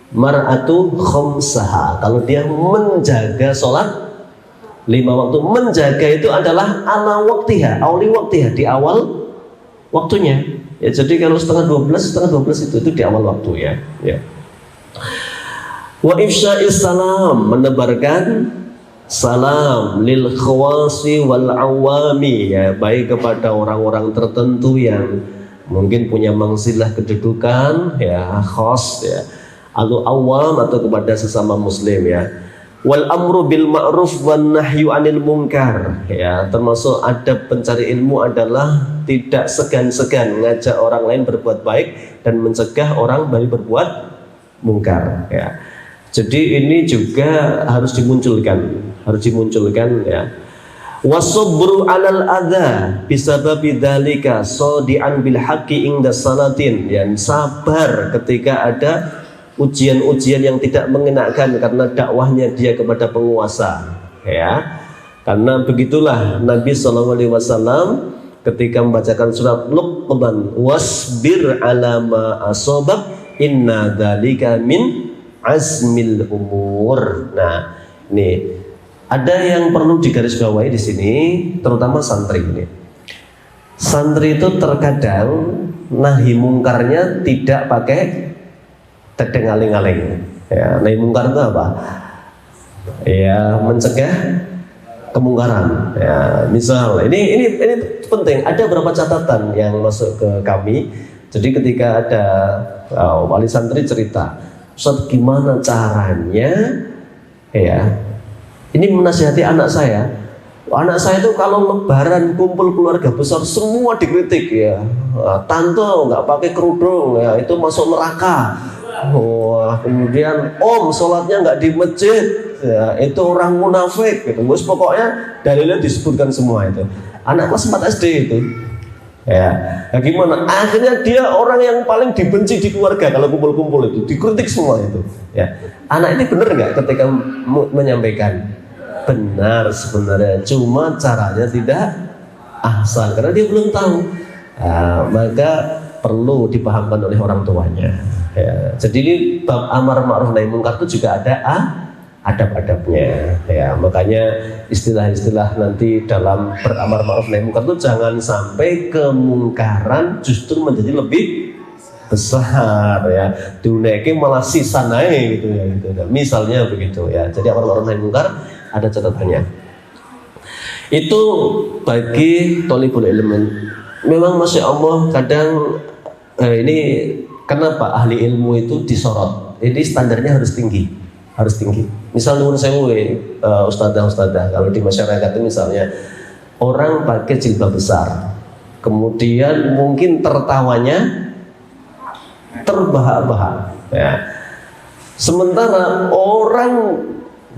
mar'atu khamsaha. Kalau dia menjaga sholat 5 waktu, menjaga itu adalah ala waktiha, awli waktiha, di awal waktunya. Ya, jadi kalau setengah 12 itu di awal waktu ya. Ya. Wa ifsya'is salam, menebarkan salam lil khawasi wal awami ya, baik kepada orang-orang tertentu yang mungkin punya manzilah kedudukan ya, khas ya, atau awam atau kepada sesama muslim ya. Wal amru bil ma'ruf wan nahyu 'anil munkar ya, termasuk adab pencari ilmu adalah tidak segan-segan ngajak orang lain berbuat baik dan mencegah orang dari berbuat mungkar ya. Jadi ini juga harus dimunculkan ya. Wasabru 'alal adza bisababi dzalika sadian bil haqqi inda salatin, yang sabar ketika ada ujian-ujian yang tidak mengenakan karena dakwahnya dia kepada penguasa ya. Karena begitulah Nabi SAW ketika membacakan surat Luqman, wasbir 'ala ma asabak inna dzalika min azmil umur. Nah, ini ada yang perlu digarisbawahi di sini, terutama santri ini. Santri itu terkadang nahi mungkarnya tidak pakai tedeng aling-aling. Ya, nahi mungkar itu apa? Ya, mencegah kemungkaran. Ya, misal ini penting. Ada beberapa catatan yang masuk ke kami. Jadi ketika ada wali santri cerita, Ustaz, gimana caranya ya, ini menasihati anak saya. Anak saya itu kalau lebaran kumpul keluarga besar semua dikritik ya. Tante nggak pakai kerudung ya, itu masuk neraka. Wah, kemudian om sholatnya nggak di masjid ya, itu orang munafik gitu. Bos, pokoknya dalilnya disebutkan semua itu. Anak kelas 4 SD itu Ya, nah gimana? Akhirnya dia orang yang paling dibenci di keluarga kalau kumpul-kumpul itu, dikritik semua itu. Ya, anak ini benar nggak ketika menyampaikan? Benar sebenarnya, cuma caranya tidak ahsan karena dia belum tahu. Nah, maka perlu dipahamkan oleh orang tuanya. Ya, jadi ini bab amar ma'ruf nahi munkar itu juga ada adab-adabnya. Ya, makanya istilah-istilah nanti dalam beramar ma'ruf nahi munkar itu jangan sampai kemungkaran justru menjadi lebih besar ya. Diunaikan malah sisa naik gitu ya gitu. Misalnya begitu ya. Jadi amar ma'ruf nahi munkar ada catatannya. Itu bagi thalibul ilmi. Memang Masya Allah kadang ini kenapa ahli ilmu itu disorot. Ini standarnya harus tinggi, harus tinggi. Misal nuwun sewu ustadzah kalau di masyarakat itu misalnya orang pakai jilbab besar, kemudian mungkin tertawanya terbahak-bahak ya. Sementara orang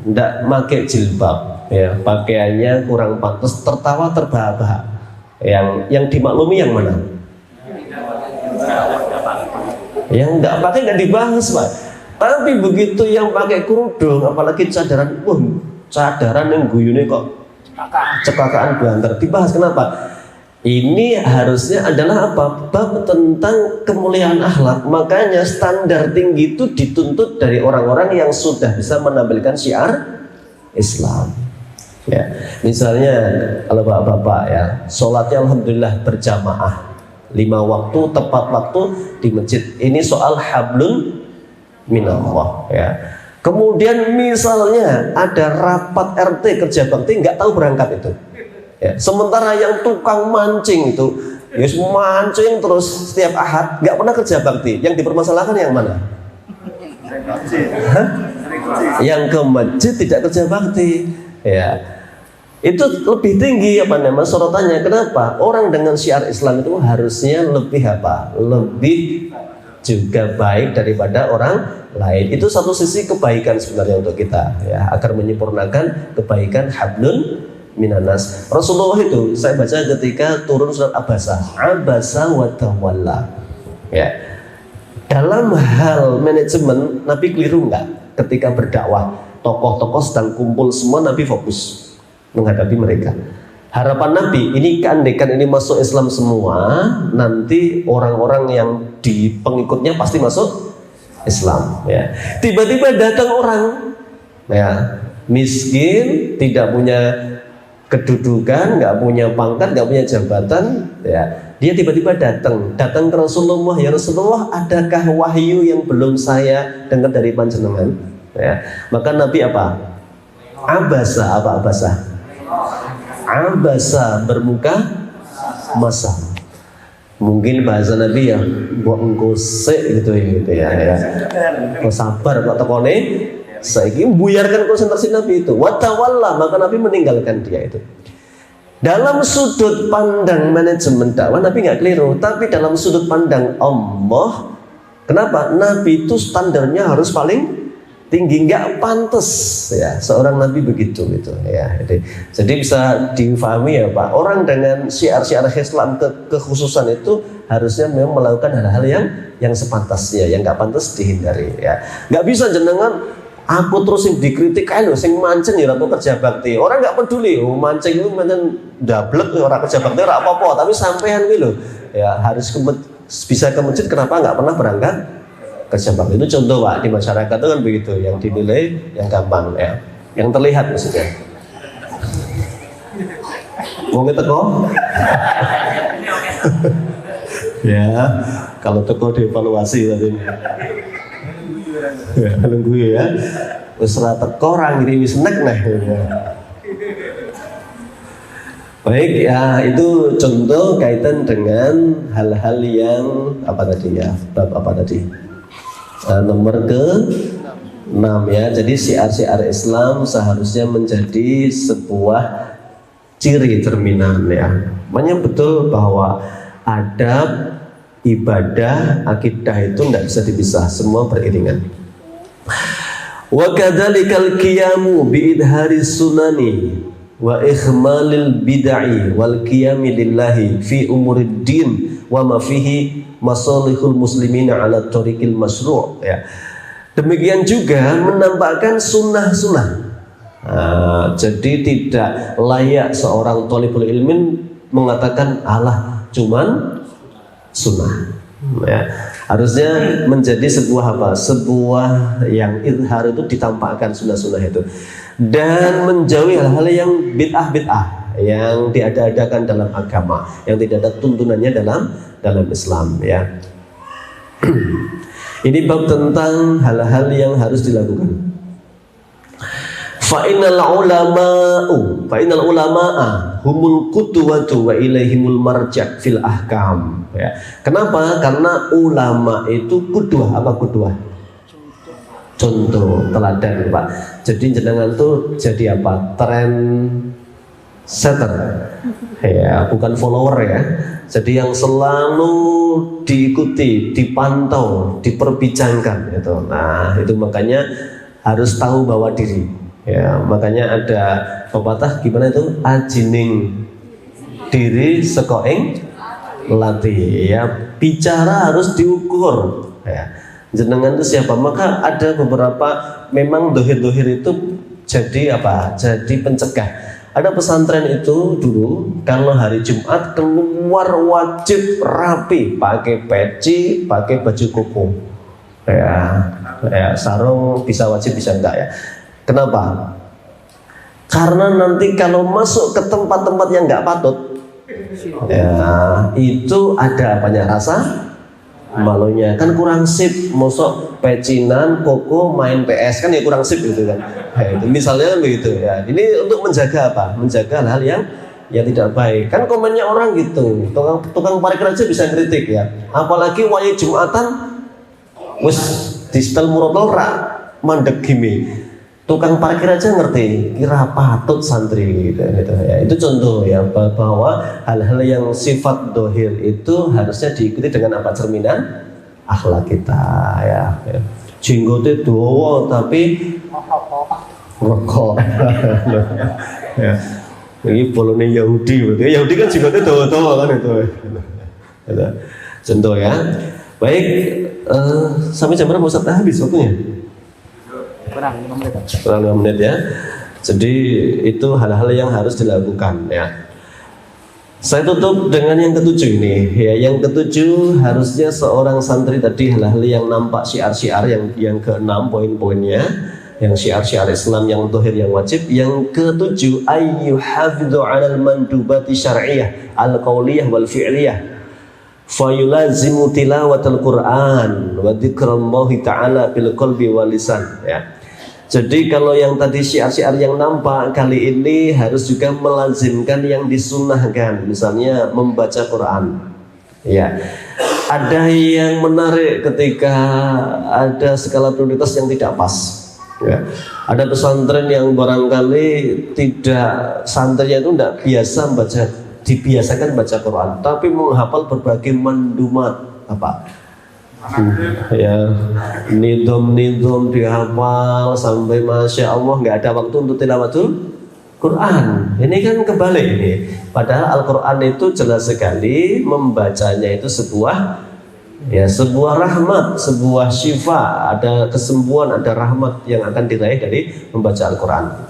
tidak pakai jilbab ya, pakaiannya kurang pantas, tertawa terbahak-bahak. Yang dimaklumi yang mana? Yang nggak pakai nggak dibahas, Pak. Tapi begitu yang pakai kerudung, apalagi cadaran, cadaran yang guyune kok cekakaan banter dibahas. Kenapa? Ini harusnya adalah apa? Bab tentang kemuliaan akhlak. Makanya standar tinggi itu dituntut dari orang-orang yang sudah bisa menampilkan syiar Islam. Ya, misalnya kalau bapak-bapak ya, sholatnya alhamdulillah berjamaah 5 waktu tepat waktu di masjid. Ini soal hablun minallah ya. Kemudian misalnya ada rapat RT kerja bakti nggak tahu berangkat itu. Ya, sementara yang tukang mancing itu, ya mancing terus setiap ahad, nggak pernah kerja bakti. Yang dipermasalahkan yang mana? Yang ke masjid tidak kerja bakti. Ya, itu lebih tinggi apa namanya sorotannya. Kenapa? Orang dengan syiar Islam itu harusnya lebih apa? Lebih juga baik daripada orang lain. Itu satu sisi kebaikan sebenarnya untuk kita ya, agar menyempurnakan kebaikan hablun minanas. Rasulullah itu saya baca ketika turun surat Abasa wa tawalla. Ya. Dalam hal manajemen Nabi keliru enggak ketika berdakwah? Tokoh-tokoh sedang kumpul semua, Nabi fokus menghadapi mereka. Harapan Nabi ini keandekan ini masuk Islam semua, nanti orang-orang yang di pengikutnya pasti masuk Islam ya. Tiba-tiba datang orang ya, miskin, tidak punya kedudukan, nggak punya pangkat, nggak punya jabatan ya. Dia tiba-tiba datang ke Rasulullah, ya Rasulullah, adakah wahyu yang belum saya dengar dari panjenengan ya. Maka Nabi apa? Abasa bermuka masam. Mungkin bahasa Nabi ya buat engkose gitu ya. Kau sabar kok tekone saiki buyarkan konsentrasi Nabi itu. Watawalla, maka Nabi meninggalkan dia itu. Dalam sudut pandang manajemen dakwah Nabi nggak keliru, tapi dalam sudut pandang Allah, kenapa? Nabi itu standarnya harus paling tinggi, nggak pantas ya seorang Nabi begitu gitu ya. Jadi bisa difahami ya Pak, orang dengan syiar-syiar Islam kekhususan itu harusnya memang melakukan hal-hal yang sepantasnya, yang nggak pantas dihindari ya. Nggak bisa jenengan aku terus yang dikritik kan lho sing mancing ya ratu kerja bakti. Orang nggak peduli, mancing itu mancing dablek orang kerja bakti ora apa-apa, tapi sampean kuwi lho ya harus bisa ke masjid, kenapa nggak pernah berangkat kerja bakti. Itu contoh Pak, di masyarakat itu kan begitu, yang dinilai yang gampang ya, yang terlihat maksudnya. Wong teko ya, kalau teko dievaluasi tadi ya, nunggu ya wis ora teko ora ngiri wis nek nah ya. Baik ya, itu contoh kaitan dengan hal-hal yang apa tadi ya, bab apa tadi, nomor ke-6 ya. Jadi syiar-syiar Islam seharusnya menjadi sebuah ciri cerminan ya. Makanya betul bahwa adab, ibadah, akidah itu tidak bisa dipisah, semua beriringan. Wa kadzalikal qiyamu bi idhari sunani wa ikhmalil bid'ah wal qiyami lillahi fi umuriddin wa ma fihi masalihul muslimina ala tariqil masyru', ya. Demikian juga menampakkan sunnah-sunnah. Jadi tidak layak seorang thalibul ilmin mengatakan Allah cuman sunnah, ya. Harusnya menjadi sebuah apa? Sebuah yang izhar itu ditampakkan sunnah-sunnah itu, dan menjauhi hal-hal yang bid'ah-bid'ah yang diada-adakan dalam agama, yang tidak ada tuntunannya dalam Islam, ya. Ini bab tentang hal-hal yang harus dilakukan. Fa'inal ulama'a humul qudwatu wa ilaihimul marja' fil ahkam, ya. Kenapa? Karena ulama itu qudwah. Apa qudwah? Contoh, teladan, Pak. Jadi jenengan tuh jadi apa? Trendsetter, ya, bukan follower, ya. Jadi yang selalu diikuti, dipantau, diperbincangkan itu. Nah, itu makanya harus tahu bahwa diri. Ya, makanya ada pepatah gimana itu, ajining diri sekoeng latih, ya. Bicara harus diukur, ya. Jenengan itu siapa? Maka ada beberapa memang dohir-dohir itu jadi apa? Jadi pencegah. Ada pesantren itu dulu kalau hari Jumat keluar wajib rapi, pakai peci, pakai baju koko, ya, sarung bisa wajib bisa enggak, ya. Kenapa? Karena nanti kalau masuk ke tempat-tempat yang nggak patut, ya, itu ada apanya, rasa malunya, kan kurang sip. Mosok pecinan koko main PS kan ya kurang sip gitu kan. Nah, itu misalnya begitu, ya. Ini untuk menjaga apa? Menjaga hal yang tidak baik. Kan komennya orang gitu. Tukang parkir aja bisa kritik, ya. Apalagi wayah Jumatan wis distel murotol ra mandek gini. Tukang parkir aja ngerti, kira patut santri gitu, ya. Itu contoh, ya, bahwa hal-hal yang sifat dohir itu harusnya diikuti dengan apa? Cerminan akhlak kita, ya. Jenggotnya dowo tapi rokok. Ya. Ini bolone Yahudi, berarti Yahudi kan jenggotnya dowo-dowo kan itu. Contoh, ya. Baik, sampai jam berapa Ustaz? Habis waktunya? Kurang 5 menit. Kurang 5 menit, ya. Jadi itu hal-hal yang harus dilakukan, ya. Saya tutup dengan yang ketujuh ini, ya. Yang ketujuh harusnya seorang santri tadi hal-hal yang nampak syiar-syiar yang keenam poin-poinnya, yang syiar-syiar Islam yang zahir yang wajib. Yang ketujuh ayyuhafidhu 'alal mandubati syar'iyyah al-qauliyah wal fi'liyah fayulazimu tilawatul Qur'an wa dzikrallahi ta'ala bil qalbi wal lisan, ya. Jadi kalau yang tadi syiar-syiar yang nampak, kali ini harus juga melazimkan yang disunnahkan, misalnya membaca Quran, ya. Ada yang menarik ketika ada skala prioritas yang tidak pas, ya. Ada pesantren yang barangkali tidak, santrinya itu tidak biasa dibiasakan baca Quran, tapi menghafal berbagai mandumat, apa? Ya, nidom dihafal sampai masya Allah, nggak ada waktu untuk tilawatul Quran. Ini kan kebalik ini. Padahal Al-Quran itu jelas sekali membacanya itu sebuah rahmat, sebuah syifa, ada kesembuhan, ada rahmat yang akan diraih dari membaca Al-Quran.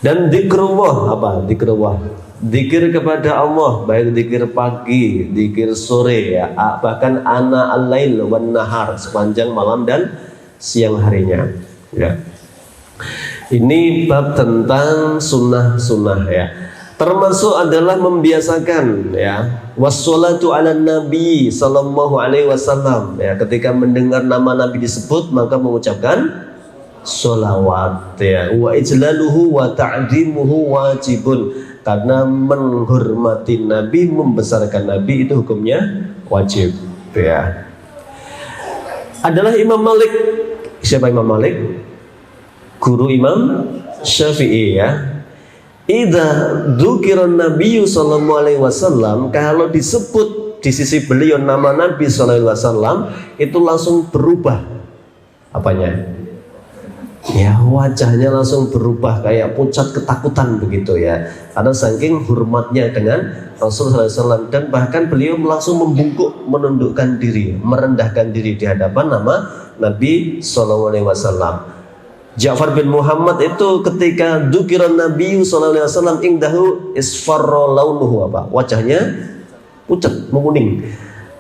Dan dzikrullah, apa? Dzikrullah, zikir kepada Allah, baik zikir pagi, zikir sore, ya, bahkan ana al-lail wan nahar, sepanjang malam dan siang harinya, ya. Ini bab tentang sunnah-sunnah, ya. Termasuk adalah membiasakan, ya, wassalatu ala nabi sallallahu alaihi wasallam, ya. Ketika mendengar nama Nabi disebut maka mengucapkan sholawat, ya. Wa ijlaluhu wa ta'zimuhu wajibun, karena menghormati Nabi, membesarkan Nabi itu hukumnya wajib, ya. Adalah Imam Malik. Siapa Imam Malik? Guru Imam Syafi'i, ya. Idza dzukiran Nabi sallallahu alaihi wasallam, kalau disebut di sisi beliau nama Nabi sallallahu alaihi wasallam, itu langsung berubah apanya? Ya, wajahnya langsung berubah kayak pucat ketakutan begitu ya. Karena saking hormatnya dengan Rasulullah SAW, dan bahkan beliau langsung membungkuk, menundukkan diri, merendahkan diri di hadapan nama Nabi SAW. Ja'far bin Muhammad itu ketika dukiran Nabi SAW ingdahu isfarra launuhu, apa? Wajahnya pucat, menguning.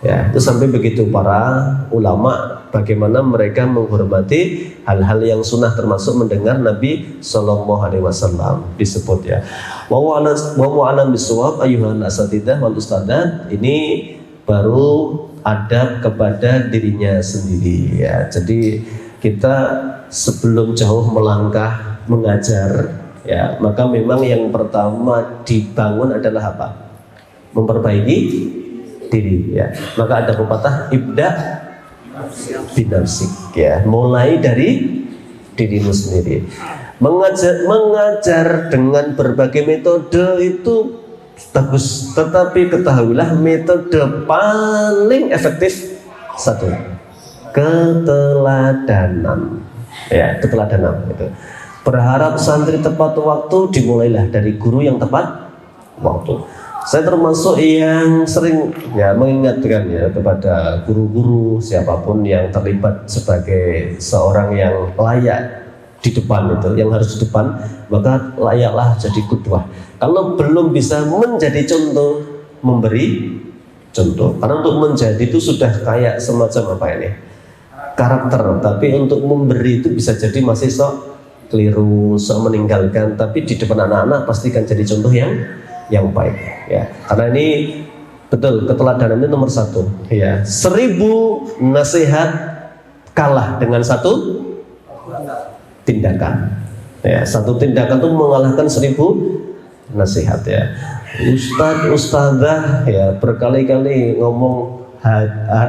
Ya, itu sampai begitu para ulama bagaimana mereka menghormati hal-hal yang sunnah, termasuk mendengar Nabi Shallallahu Alaihi Wasallam disebut ya. Wa a'lam bishawab ayuhan asatidah wal ustadzat. Ini baru adab kepada dirinya sendiri ya. Jadi kita sebelum jauh melangkah mengajar ya, maka memang yang pertama dibangun adalah apa? Memperbaiki diri ya. Maka ada pepatah ibda binafsik ya, mulai dari dirimu sendiri. Mengajar dengan berbagai metode itu bagus, tetapi ketahuilah metode paling efektif satu, keteladanan ya, keteladanan itu. Berharap santri tepat waktu dimulailah dari guru yang tepat waktu. Saya termasuk yang sering ya mengingatkan ya kepada guru-guru siapapun yang terlibat sebagai seorang yang layak di depan itu, yang harus di depan, maka layaklah jadi qudwah. Kalau belum bisa menjadi contoh, memberi contoh. Karena untuk menjadi itu sudah kayak semacam apa ini? Karakter, tapi untuk memberi itu bisa jadi masih sok keliru, sok meninggalkan, tapi di depan anak-anak pastikan jadi contoh yang baik ya. Karena ini betul, keteladanan itu nomor satu ya. 1000 nasihat kalah dengan satu tindakan ya. Satu tindakan itu mengalahkan 1000 nasihat ya. Ustadzah ya berkali-kali ngomong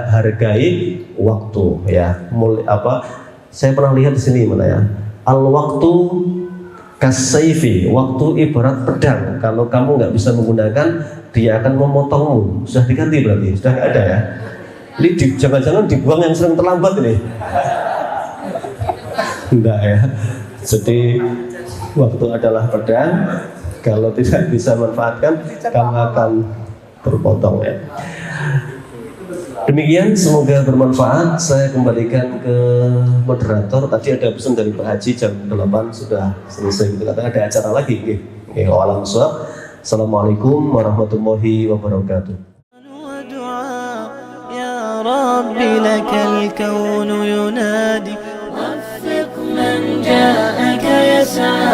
hargai waktu ya. Saya pernah lihat di sini mana ya, al waktu kasaifi, waktu ibarat pedang. Kalau kamu nggak bisa menggunakan, dia akan memotongmu. Sudah diganti berarti, sudah nggak ada ya. Ini jangan-jangan dibuang yang sering terlambat ini. Enggak ya. Jadi waktu adalah pedang. Kalau tidak bisa manfaatkan, kamu akan terpotong ya. Demikian, semoga bermanfaat. Saya kembalikan ke moderator. Tadi ada pesan dari Pak Haji jam 8 sudah selesai gitu. Katanya ada acara lagi. Assalamualaikum warahmatullahi wabarakatuh. Ya Rabbi lakal kaunu yunadi, waffiq man ja'aka yas'a